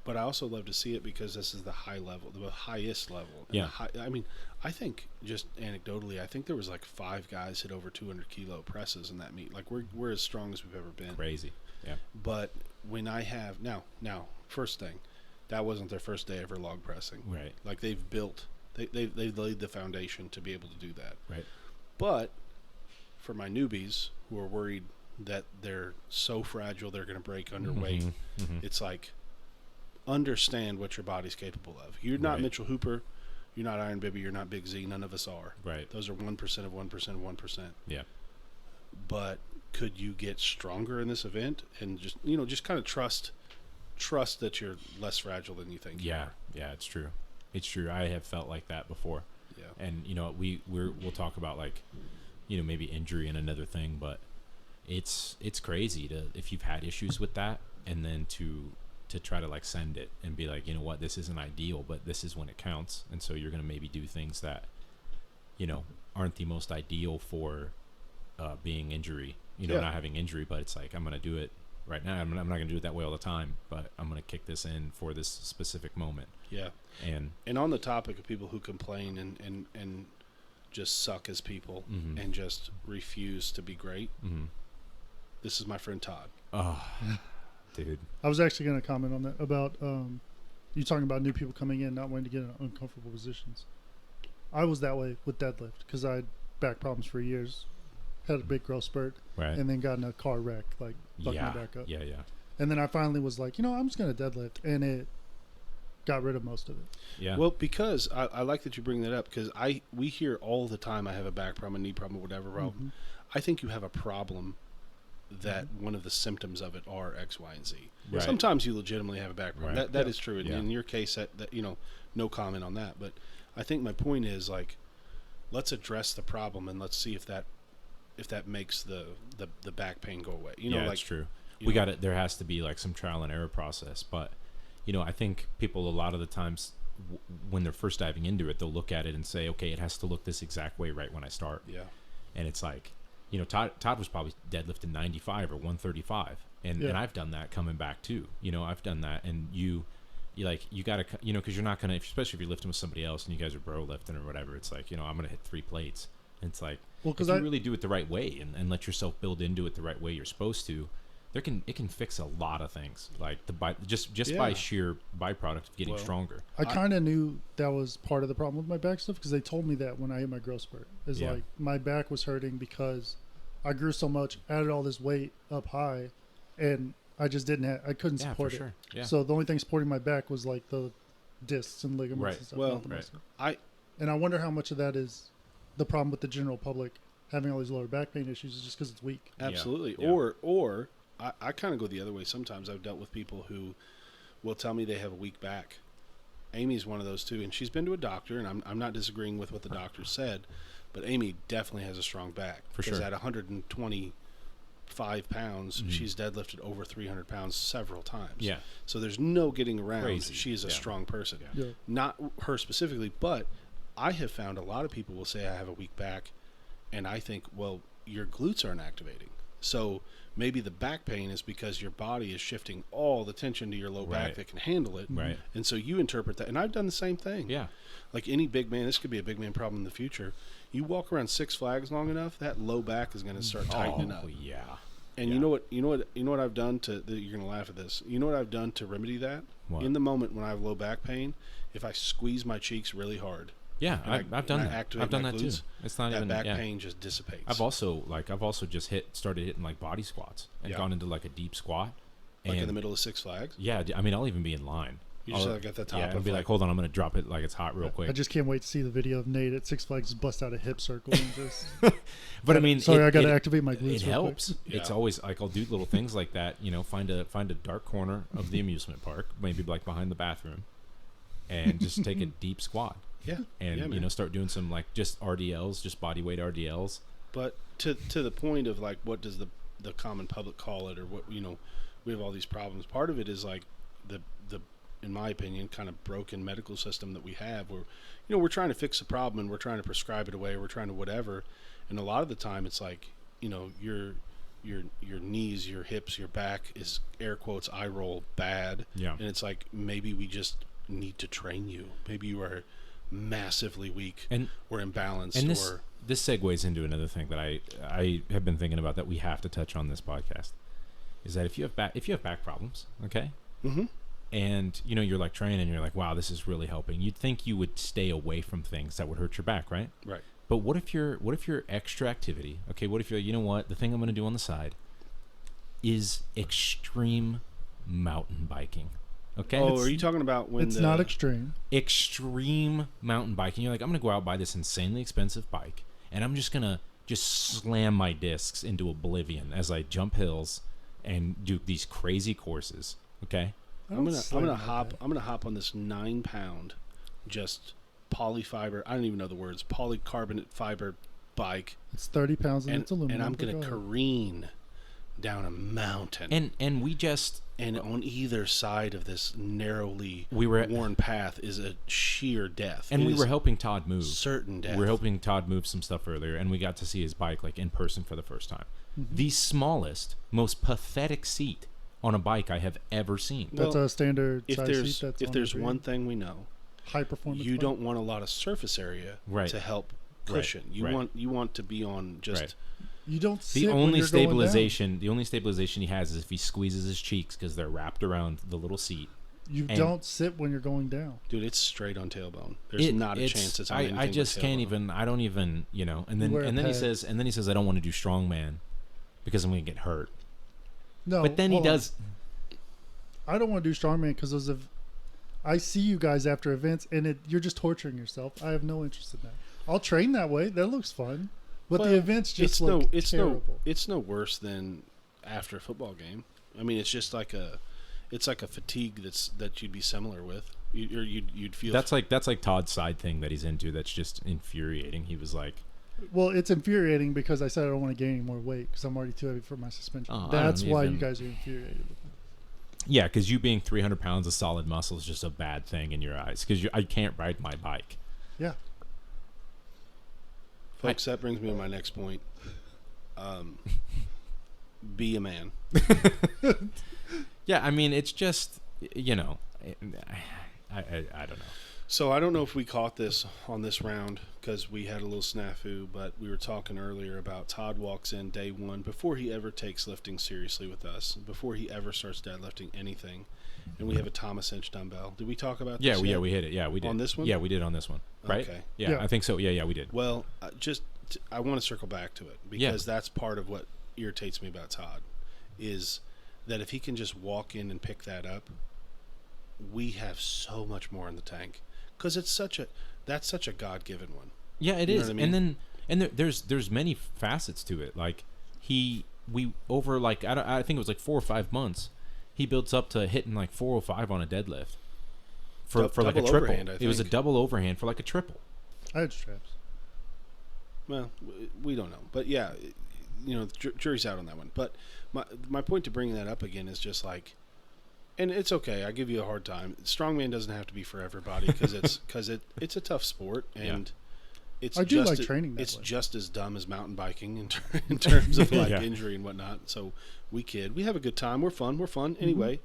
But I also love to see it because this is the high level, the highest level. And yeah. I mean, I think just anecdotally, I think there was like 5 guys hit over 200 kilo presses in that meet. Like we're as strong as we've ever been. Crazy. Yeah. But when I have now, first thing, that wasn't their first day ever log pressing. Right. Like they've laid the foundation to be able to do that. Right. But for my newbies who are worried that they're so fragile they're going to break underweight, it's like, understand what your body's capable of. You're not Mitchell Hooper, you're not Iron Bibby, you're not Big Z, none of us are. Right. Those are 1% of 1% of 1%. Yeah. But could you get stronger in this event and just kind of trust that you're less fragile than you think? Yeah. Yeah, it's true. It's true. I have felt like that before. Yeah. And you know, we'll talk about like, you know, maybe injury and another thing, but it's crazy if you've had issues with that, and then to try to like send it and be like, you know what, this isn't ideal, but this is when it counts. And so you're going to maybe do things that, you know, aren't the most ideal for being injury, you know, not having injury, but it's like, I'm going to do it right now. I'm not going to do it that way all the time, but I'm going to kick this in for this specific moment. Yeah. And on the topic of people who complain and just suck as people and just refuse to be great, this is my friend Todd. Oh, dude. I was actually going to comment on that about you talking about new people coming in not wanting to get in uncomfortable positions. I was that way with deadlift because I had back problems for years, had a big growth spurt, and then got in a car wreck, like fucked my back up. Yeah. And then I finally was like, you know, I'm just going to deadlift, and it got rid of most of it. Yeah. Well, because I like that you bring that up, because we hear all the time I have a back problem, a knee problem, whatever problem. I think you have a problem that one of the symptoms of it are X, Y, and Z. Right. Sometimes you legitimately have a back problem. Right. That is true. In your case, that you know, no comment on that. But I think my point is, like, let's address the problem and let's see if that makes the back pain go away. You know, like, that's true. We got it. There has to be like some trial and error process, but you know, I think people a lot of the times when they're first diving into it, they'll look at it and say, okay, it has to look this exact way right when I start. Yeah. And it's like, you know, Todd was probably deadlifting 95 or 135, and I've done that coming back too. You know, I've done that, and you gotta, you know, because you're not gonna, especially if you're lifting with somebody else and you guys are bro lifting or whatever. It's like, you know, I'm gonna hit 3 plates. And it's like, well, if you really do it the right way and let yourself build into it the right way you're supposed to, it can fix a lot of things, like just by sheer byproduct of getting stronger. I kind of knew that was part of the problem with my back stuff because they told me that when I hit my growth spurt. Is like my back was hurting because I grew so much, added all this weight up high, and I just I couldn't support it. Sure. Yeah. So the only thing supporting my back was like the discs and ligaments and stuff. Well, and I wonder how much of that is the problem with the general public having all these lower back pain issues is just because it's weak. Absolutely. Yeah. Or I kind of go the other way. Sometimes I've dealt with people who will tell me they have a weak back. Amy's one of those too, and she's been to a doctor, and I'm not disagreeing with what the doctor said, but Amy definitely has a strong back. For sure. Because at 125 pounds, she's deadlifted over 300 pounds several times. Yeah. So there's no getting around. Crazy. She is a strong person. Yeah. Not her specifically, but I have found a lot of people will say I have a weak back, and I think, well, your glutes aren't activating. So maybe the back pain is because your body is shifting all the tension to your low back that can handle it. Right. And so you interpret that. And I've done the same thing. Yeah. Like any big man, this could be a big man problem in the future. You walk around Six Flags long enough, that low back is going to start tightening up. Yeah. And you know what I've done you're going to laugh at this. You know what I've done to remedy that? What? In the moment when I have low back pain, if I squeeze my cheeks really hard. Yeah, I've done that. I've done that glutes, too. It's not even back pain just dissipates. I've also just started hitting like body squats and gone into like a deep squat, like in the middle of Six Flags. Yeah, I mean I'll even be in line. You just like at the top. Yeah, and be like, hold on, I'm gonna drop it like it's hot real quick. I just can't wait to see the video of Nate at Six Flags bust out a hip circle and just. But I mean, sorry, I got to activate my glutes. It helps. Yeah. It's always like I'll do little things like that. You know, find a dark corner of the amusement park, maybe like behind the bathroom, and just take a deep squat. Yeah. and Yeah, man. start doing some like just RDLs, just body weight RDLs. But to the point of like, what does the common public call it, or what, we have all these problems. Part of it is like the in my opinion, kind of broken medical system that we have, where we're trying to fix a problem and we're trying to prescribe it away, we're trying to whatever, and a lot of the time it's like your knees, your hips, your back is, air quotes, eye roll bad. Yeah. And it's like, maybe we just need to train you. Maybe you are massively weak And or imbalanced, and or this segues into another thing that I have been thinking about that we have to touch on this podcast, is that if you have back problems, okay, mm-hmm. and you're like training and you're like, wow, this is really helping, you'd think you would stay away from things that would hurt your back, right? Right. But what if your extra activity, okay, what if you're, what, the thing I'm going to do on the side is extreme mountain biking, okay? Oh, are you talking about when It's not extreme. Extreme mountain biking. You're like, I'm going to go out and buy this insanely expensive bike, and I'm just going to slam my discs into oblivion as I jump hills and do these crazy courses, okay? I'm gonna hop on this 9-pound just polyfiber, I don't even know the words, polycarbonate fiber bike, It's 30 pounds and it's aluminum. and I'm but gonna go ahead. careen down a mountain. And we just And on either side of this narrowly We were- worn path is a sheer death. and It we is were helping Todd move. certain death. We were helping Todd move some stuff earlier, and we got to see his bike like in person for the first time. Mm-hmm. The smallest, most pathetic seat on a bike I have ever seen. That's Well, a standard if size there's seat. That's if on there's every one thing we know, high performance. you bike. don't want a lot of surface area Right. to help Right. cushion. You Right. want to be on just Right. You don't. The sit when only you're going down. stabilization he has is if he squeezes his cheeks because they're wrapped around the little seat. You and- don't sit when you're going down. dude, it's straight on tailbone. There's not a chance it's on anything I just but can't tailbone. even. I don't even. And then wear a and then he pad. says I don't want to do strongman because I'm going to get hurt. No, But then he hold on. does. I don't want to do strongman because I see you guys after events and you're just torturing yourself. I have no interest in that. I'll train that way. That looks fun. But Well, the events just look terrible. It's no worse than after a football game. I mean, it's just like a fatigue that you'd be similar with. You'd feel That's like Todd's side thing that he's into. That's just infuriating. He was like, Well, it's infuriating because I said I don't want to gain any more weight because I'm already too heavy for my suspension. Oh, I That's don't why even- you guys are infuriated with me. yeah, because you being 300 pounds of solid muscle is just a bad thing in your eyes. Because I can't ride my bike. Yeah. folks. That brings me to my next point. Be a man. Yeah, I mean, it's just I don't know. So I don't know if we caught this on this round because we had a little snafu, but we were talking earlier about Todd walks in day one before he ever takes lifting seriously with us, before he ever starts deadlifting anything, and we have a Thomas inch dumbbell. Did we talk about this? Yeah, yet? we hit it. Yeah, we did. On this one? Yeah, we did on this one. Right? Okay. Yeah, Yeah. I think so. Yeah, we did. Well, I want to circle back to it because that's part of what irritates me about Todd is that if he can just walk in and pick that up, we have so much more in the tank because that's such a God-given one. Yeah, it You know is. what I mean? And there's many facets to it. Like over like I think it was like 4 or 5 months, he builds up to hitting like 405 on a deadlift for like a Double triple. overhand, I It was a think. double overhand for like a triple. I had straps. Well, we don't know, but yeah, jury's out on that one. But my point to bringing that up again is just like, and it's okay. I give you a hard time. Strongman doesn't have to be for everybody because it's a tough sport and it's I do just like training that it's way. just as dumb as mountain biking in terms of like Yeah. injury and whatnot. So we have a good time. We're fun Mm-hmm. anyway.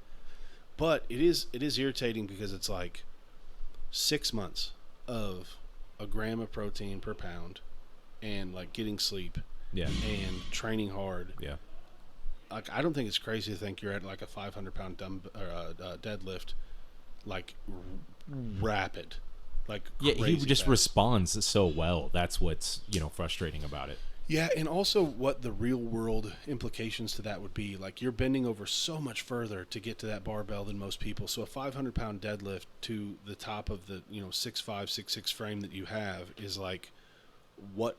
But it is irritating because it's like 6 months of a gram of protein per pound and like getting sleep Yeah. and training hard. Yeah. Like I don't think it's crazy to think you're at like a 500-pound deadlift, like rapid, like Yeah, he crazy just fast. responds so well. That's what's, frustrating about it. Yeah, and also what the real world implications to that would be. Like you're bending over so much further to get to that barbell than most people. So a 500-pound deadlift to the top of the 6'5", 6'6" frame that you have is like what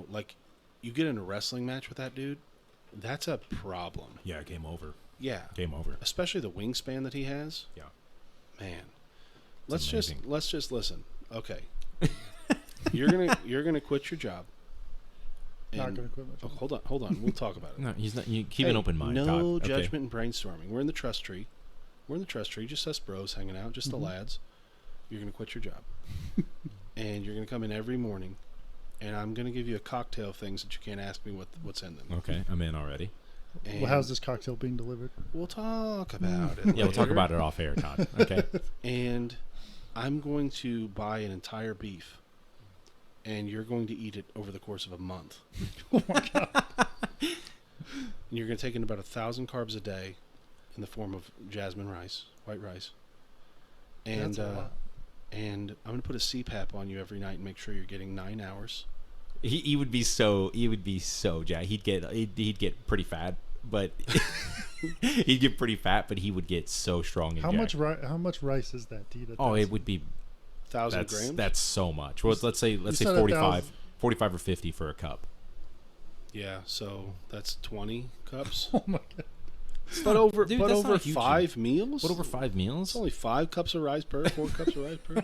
like you get in a wrestling match with that dude. That's a problem. Yeah, game over. Yeah, Game over. especially the wingspan that he has. Yeah. Man, let's amazing. just listen. Okay. You're gonna quit your job. Not And- gonna quit my job. hold on. We'll talk about it. No, he's not. You keep an open mind. No Todd. Okay. judgment and brainstorming. We're in the trust tree. Just us bros hanging out, just the lads. You're gonna quit your job, and you're gonna come in every morning, and I'm gonna give you a cocktail of things that you can't ask me what's in them. Okay, I'm in already. And Well, how's this cocktail being delivered? We'll talk about it. Yeah, we'll talk later. about it off air, Todd. Okay. And I'm going to buy an entire beef, and you're going to eat it over the course of a month. Oh my god! And you're going to take in about 1,000 carbs a day in the form of jasmine rice, white rice. And That's a lot. and I'm going to put a CPAP on you every night and make sure you're getting 9 hours. He would be so jacked. He'd get pretty fat, but he'd get pretty fat, but he would get so strong and How jacked. much rice is that to eat? Oh, it would be 1,000 grams? that's so much. Well, let's say said 45 or 50 for a cup. Yeah, so that's 20 cups. Oh my god! But over Dude, but that's over not huge. 5 meals? What, over 5 meals? It's only 5 cups of rice per, 4 cups of rice per.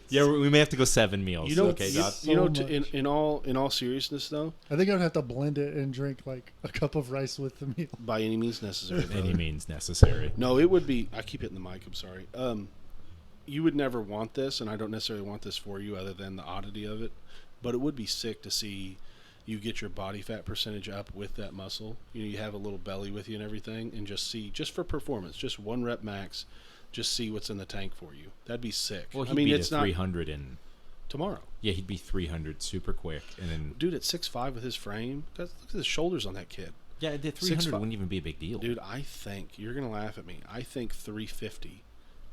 Yeah, we may have to go 7 meals. You know, okay, you, Todd. you know, So in all seriousness though, I think I'd have to blend it and drink like a cup of rice with the meal. by any means necessary. Any brother. means necessary. No, it would be. I keep hitting the mic. I'm sorry. You would never want this, and I don't necessarily want this for you, other than the oddity of it. But it would be sick to see you get your body fat percentage up with that muscle. You know, you have a little belly with you and everything, and just see, just for performance, just 1 rep max, just see what's in the tank for you. That'd be sick. Well, he'd I mean, be it's to not 300 and tomorrow, yeah, he'd be 300 super quick, and then dude. At 6'5" with his frame, look at the shoulders on that kid. yeah, the 300 6'5". wouldn't even be a big deal. Dude, I think you're gonna laugh at me. I think 350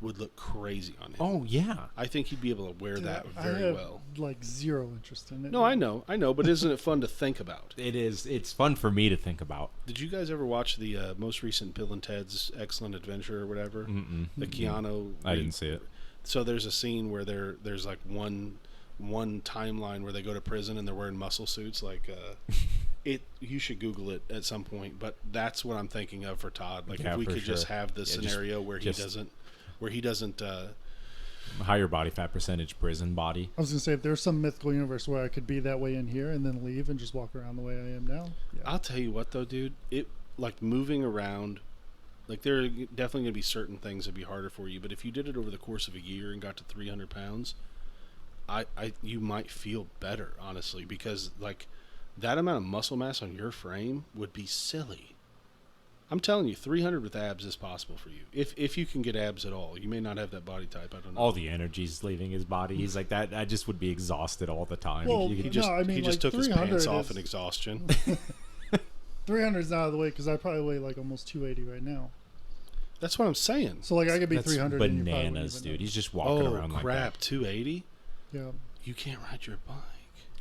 would look crazy on him. Oh yeah, I think he'd be able to wear that I very have, well. like zero interest in it. No, I know, but isn't it fun to think about? it is. It's fun for me to think about. Did you guys ever watch the most recent Bill and Ted's Excellent Adventure or whatever? Mm-mm. The Keanu. I didn't see it. So there's a scene where there's like one timeline where they go to prison and they're wearing muscle suits. Like you should Google it at some point. But that's what I'm thinking of for Todd. Like Yeah, if we for could just sure. have the Yeah, just- scenario where he doesn't. Higher body fat percentage, prison body. I was gonna say if there's some mythical universe where I could be that way in here and then leave and just walk around the way I am now. Yeah. I'll tell you what though, dude. It like moving around. Like there are definitely gonna be certain things that'd be harder for you. But if you did it over the course of a year and got to 300 pounds, you might feel better honestly, because like that amount of muscle mass on your frame would be silly. I'm telling you, 300 with abs is possible for you. If you can get abs at all. You may not have that body type. I don't know. All the energy's leaving his body. He's like that. I just would be exhausted all the time. Well, You he could just no, I mean, he just like, took his 300 pants off is- in exhaustion. 300 is out of the way because I probably weigh like almost 280 right now. That's what I'm saying. So like I could be that's 300. and you probably wouldn't bananas, even dude. know. He's just walking Oh around like crap! 280. Yeah, You can't ride your bike.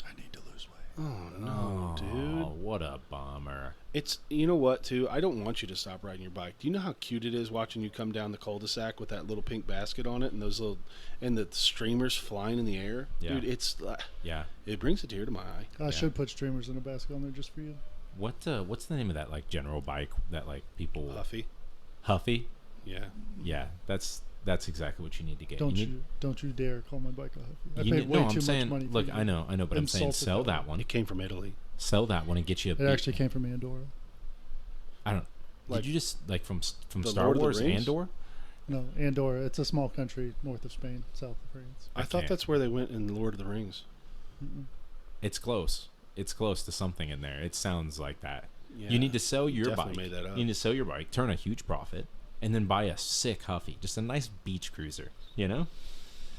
I need to lose weight. Oh that. no, dude. Oh, what a bummer. It's, you know what, too? I don't want you to stop riding your bike. Do you know how cute it is watching you come down the cul-de-sac with that little pink basket on it and those little, and the streamers flying in the air? Yeah. Dude, it's, Yeah. it brings a tear to my eye. I should put streamers in a basket on there just for you. What's the name of that like general bike that like people Huffy. Huffy? Yeah. Yeah, that's exactly what you need to get. Don't need- you dare call my bike a Huffy. I you paid need- way no, too I'm saying, much money. look, for I know, but I'm saying Insulted sell that. that one. It came from Italy. Sell that one and get you a. It actually came from Andorra. I don't. Like, did you just like from the Star Lord of the Wars Rings? Andor? No, Andorra. It's a small country north of Spain, south of France. I thought can't. that's where they went in Lord of the Rings. Mm-mm. It's close. It's close to something in there. It sounds like that. Yeah. You need to sell your Definitely bike. made that up. You need to sell your bike, turn a huge profit, and then buy a sick Huffy, just a nice beach cruiser. You know.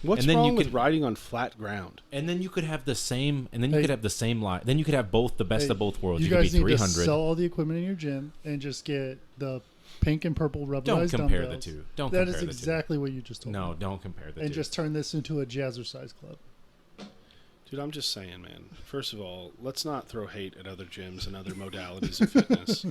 What's and then wrong you with could- riding on flat ground? And then you could have the same. And then you Hey. could have the same line. Then you could have both the best Hey, of both worlds. You You, could be guys need to 300. sell all the equipment in your gym and just get the pink and purple rubberized Don't compare dumbbells. the two. Don't That compare is the exactly what you just two. told No, me. don't compare the And two. just turn this into a jazzercise club. Dude, I'm just saying, man. First of all, let's not throw hate at other gyms and other modalities of fitness.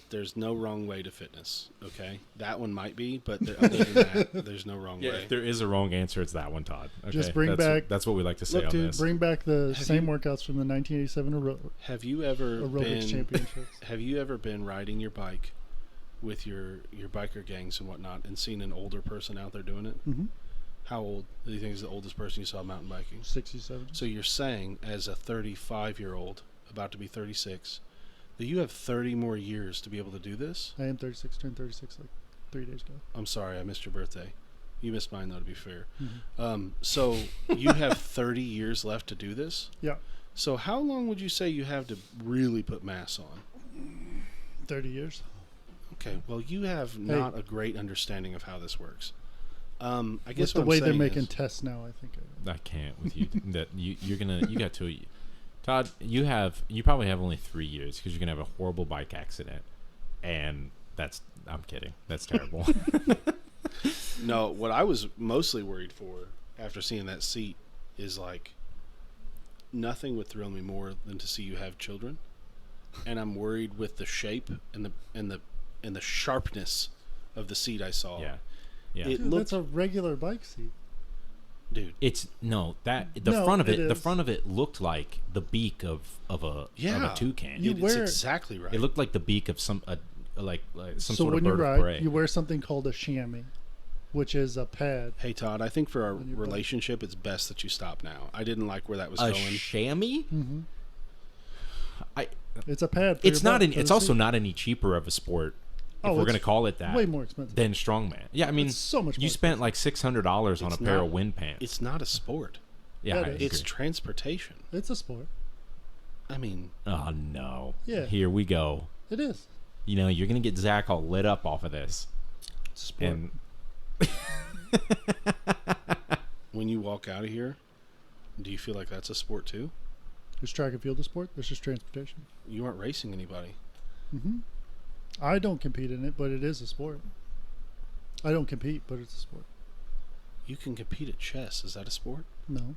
There's no wrong way to fitness, okay? That one might be, but other than that, there's no wrong yeah, way. if there is a wrong answer, it's that one, Todd. Okay? Just bring that's, back- That's what we like to say Look, on dude, this. Bring back the Have same you- workouts from the 1987 Have you ever aerobics been championships. Have you ever been riding your bike with your biker gangs and whatnot and seen an older person out there doing it? Mm-hmm. How old do you think is the oldest person you saw mountain biking? 67. So you're saying, as a 35-year-old, about to be 36, that you have 30 more years to be able to do this? I am 36, turned 36 like 3 days ago. I'm sorry, I missed your birthday. You missed mine, though, to be fair. Mm-hmm. So you have 30 years left to do this? Yeah. So how long would you say you have to really put mass on? 30 years. Okay, well, you have not a great understanding of how this works. I guess With the what way I'm they're saying making is, tests now, I think. I can't with you. That you got to. Todd, you probably have only 3 years because you're gonna have a horrible bike accident, and I'm kidding. That's terrible. no, what I was mostly worried for after seeing that seat is like nothing would thrill me more than to see you have children, and I'm worried with the shape and the sharpness of the seat I saw. Yeah. Dude, that's a regular bike seat. Dude, It's no that the No, front of it it. The is. front of it looked like the beak of a toucan. You it's wear- exactly right. It looked like the beak of some like some So sort when of you bird of ride, prey. you wear something called a chamois, which is a pad. Hey Todd, I think for our On your butt. relationship, it's best that you stop now. I didn't like where that was A going. chamois? Mm-hmm. I. It's a pad. For It's your not. butt for It's the also seat. not any cheaper of a sport. If Oh, we're it's gonna call it that, way more expensive. than strongman. Yeah, I mean, It's so much you more spent like $600 on a It's pair not- of wind pants. It's not a sport. Yeah, Yeah, I it agree. It's transportation. It's a sport. I mean, Oh no. Yeah. Here we go. It is. You know, you're gonna get Zach all lit up off of this. It's a sport. And when you walk out of here, do you feel like that's a sport too? Is track and field a sport? This is transportation. You aren't racing anybody. Mm-hmm. I don't compete in it, but it is a sport. I don't compete, but it's a sport. You can compete at chess. Is that a sport? No.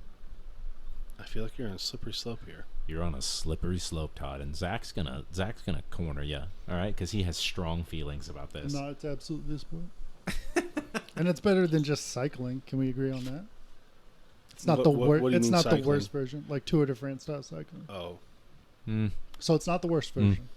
I feel like you're on a slippery slope here. you're on a slippery slope, Todd, and Zach's gonna corner you, all right? Because he has strong feelings about this. No, it's absolutely a sport. And it's better than just cycling. Can we agree on that? It's not What- the what worst. do you It's mean not cycling? the worst version, like Tour de France style cycling. Oh, Hmm. So it's not the worst version.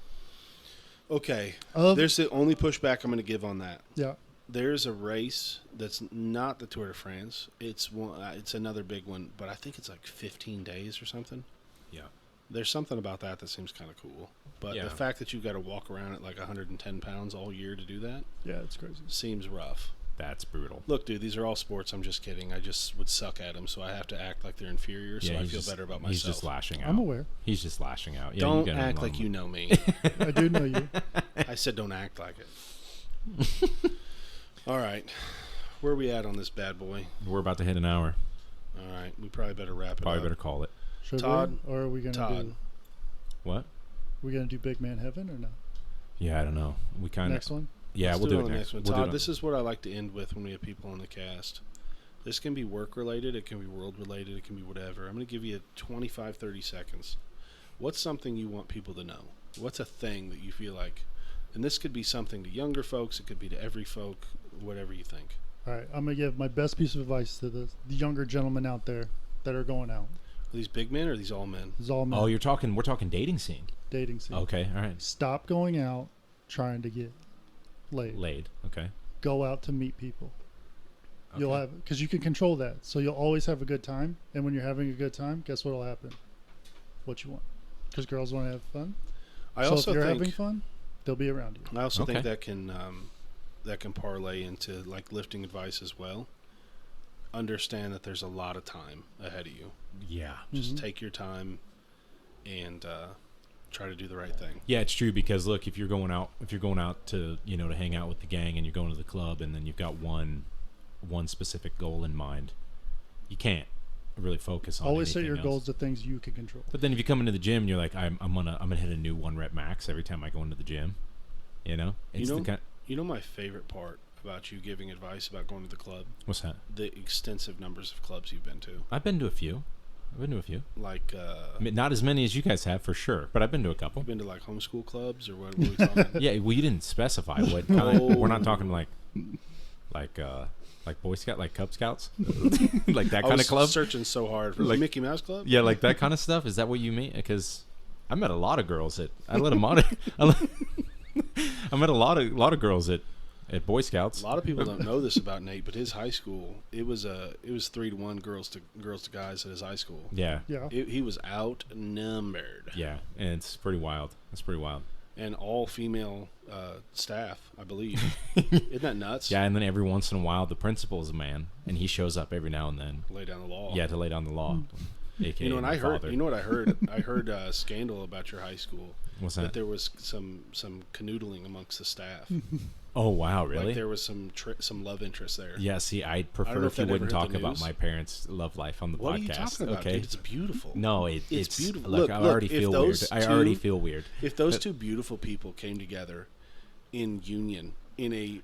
okay. Of There's the only pushback I'm going to give on that. yeah, There's a race that's not the Tour de France. It's one. It's another big one, but I think it's like 15 days or something. Yeah. There's something about that seems kind of cool. But Yeah. the fact that you got to walk around at like 110 pounds all year to do that yeah, it's crazy. seems rough. That's brutal. Look, dude, these are all sports. I'm just kidding. I just would suck at them, so I have to act like they're inferior, so I he's feel just- better about He's myself. just lashing out. I'm aware. He's just lashing out. Yeah, Don't you gotta act allow like him. you know me. I do know you. I said don't act like it. All right. Where are we at on this bad boy? We're about to hit an hour. All right. We probably better wrap it Probably up. better call it. Should Todd, we? Or are we gonna Todd. do? What? We gonna do Big Man Heaven or no? Yeah, I don't know. We kind of. Next one. Yeah, Let's we'll do it on the next. one. We'll do Todd, it this is what I like to end with when we have people on the cast. This can be work related, it can be world related, it can be whatever. I'm going to give you 25, 30 seconds. What's something you want people to know? What's a thing that you feel like, and this could be something to younger folks, it could be to every folk, whatever you think. All right, I'm gonna give my best piece of advice to the younger gentlemen out there that are going out. Are these big men or are these all men? This is all men. Oh, we're talking dating scene. dating scene. Okay, all right. Stop going out trying to get laid. Laid. Okay. Go out to meet people. You'll Okay. have, because you can control that, so you'll always have a good time. And when you're having a good time, guess what'll happen? What you want, because girls want to have fun. I So also if you're think having fun, they'll be around you. I also Okay. think that can parlay into like lifting advice as well. Understand that there's a lot of time ahead of you. Yeah. Just Mhm. take your time and try to do the right thing. Yeah, it's true because look, if you're going out to to hang out with the gang and you're going to the club and then you've got one specific goal in mind, you can't really focus on. Always set anything your else. goals to things you can control. But then if you come into the gym and you're like, I'm gonna hit a new 1 rep max every time I go into the gym, it's know- the kind. You know my favorite part about you giving advice about going to the club? What's that? The extensive numbers of clubs you've been to. I've been to a few. Like, I mean, not as many as you guys have for sure, but I've been to a couple. you've been to like homeschool clubs or what are we talking? Yeah, well, you didn't specify what kind. Oh. We're not talking like Boy Scout, like Cub Scouts, like that I kind was of club. searching so hard for Like- Mickey Mouse Club. Yeah, like that kind of stuff. Is that what you mean? Because I met a lot of girls at. I let them on. I met a lot of girls at at Boy Scouts. A lot of people don't know this about Nate, but his high school, it was 3-1 girls to guys at his high school. Yeah. Yeah. He was outnumbered. Yeah, and it's pretty wild. It's pretty wild. And all female staff, I believe. Isn't that nuts? Yeah, and then every once in a while, the principal is a man, and he shows up every now and then. Lay down the law. Yeah, to lay down the law. AKA You know, and I heard. father. You know what I heard? I heard a scandal about your high school. What's That that? there was some canoodling amongst the staff. Oh wow, really? Like there was some love interest there. Yeah, see, I'd I don't prefer know if if you that wouldn't ever hit talk the about news. my parents' love life on the What podcast. are you talking about, okay? dude? It's beautiful. No, It's beautiful. Look, Look, I look, already if feel weird. those I already two- feel weird. If those two beautiful people came together in union, in a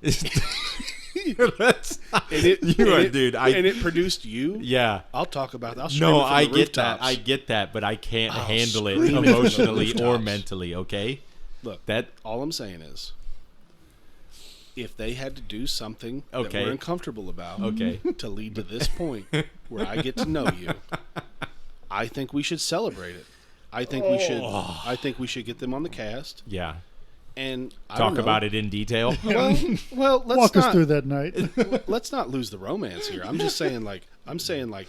That's and it, you and are, it- dude. and it produced you. Yeah. I'll talk about that. I'll scream No, it from I the get that. rooftops. I get that, but I can't I'll handle it scream it from the emotionally or rooftops. mentally. Okay. Look, That all I'm saying is, if they had to do something Okay. that we're uncomfortable about, okay. to lead to this point where I get to know you, I think we should celebrate it. I think we should. I think we should get them on the cast Yeah. and Talk about it in detail. Well, let's Walk not, us through that night. Let's not lose the romance here. I'm just saying, like,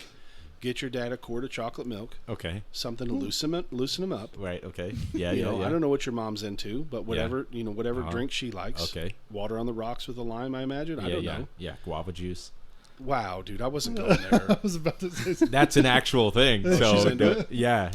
get your dad a quart of chocolate milk, Okay. something to loosen him up. Right. Okay. Yeah. You Yeah. know, yeah. I don't know what your mom's into, but whatever whatever Uh-huh. drink she likes. Okay. Water on the rocks with a lime, I imagine. I Yeah. don't Yeah. know. Yeah. Guava juice. Wow, dude, I wasn't going there. I was about to say something. That's an actual thing. she's So into it? yeah.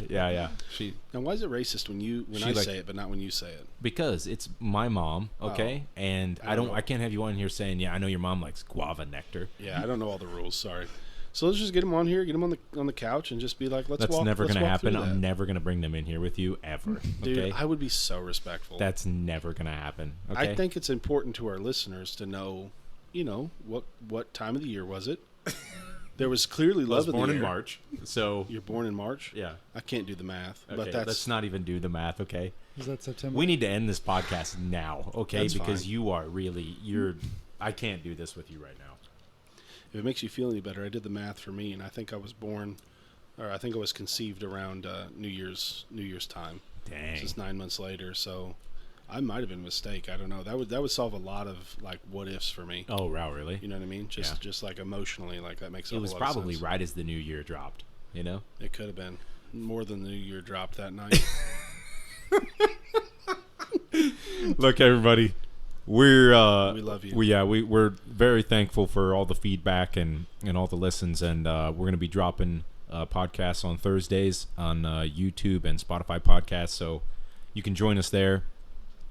She Now, why is it racist when She I like- say it, but not when you say it? because it's my mom. Okay. And I don't know. I can't have you on here saying, yeah, I know your mom likes guava nectar. Yeah, I don't know all the rules. Sorry. So let's just get him on here, get him on the couch, and just be like, let's That's walk. never let's gonna walk happen. through that. I'm never gonna bring them in here with you ever. Dude, Okay. I would be so respectful. That's never gonna happen. Okay. I think it's important to our listeners to know, what time of the year was it? There was clearly I was love born in in the air. March, so You're born in March? yeah. I can't do the math, Okay, but that's let's not even do the math. Okay. Is that September? We need to end this podcast now. Okay, That's because fine. you are really I can't do this with you right now. if it makes you feel any better. I did the math for me, and I think I was conceived around New Year's time. Dang. This is 9 months later, so I might have been a mistake. I don't know. That would solve a lot of like what ifs for me. Oh wow, really? You know what I mean? Just like emotionally, like that makes a It was whole lot of probably sense. right as the new year dropped. You know. It could have been more than the New Year dropped that night. Look, everybody, we're We love you. We're very thankful for all the feedback and all the listens, and we're gonna be dropping podcasts on Thursdays on YouTube and Spotify podcasts, so you can join us there.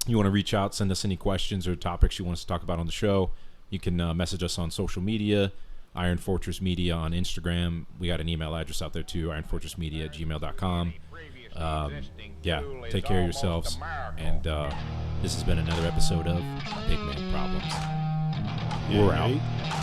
You want to reach out, send us any questions or topics you want us to talk about on the show. You can message us on social media, Iron Fortress Media on Instagram. We got an email address out there too, ironfortressmedia@gmail.com. Yeah, take care of yourselves. And this has been another episode of Big Man Problems. We're out.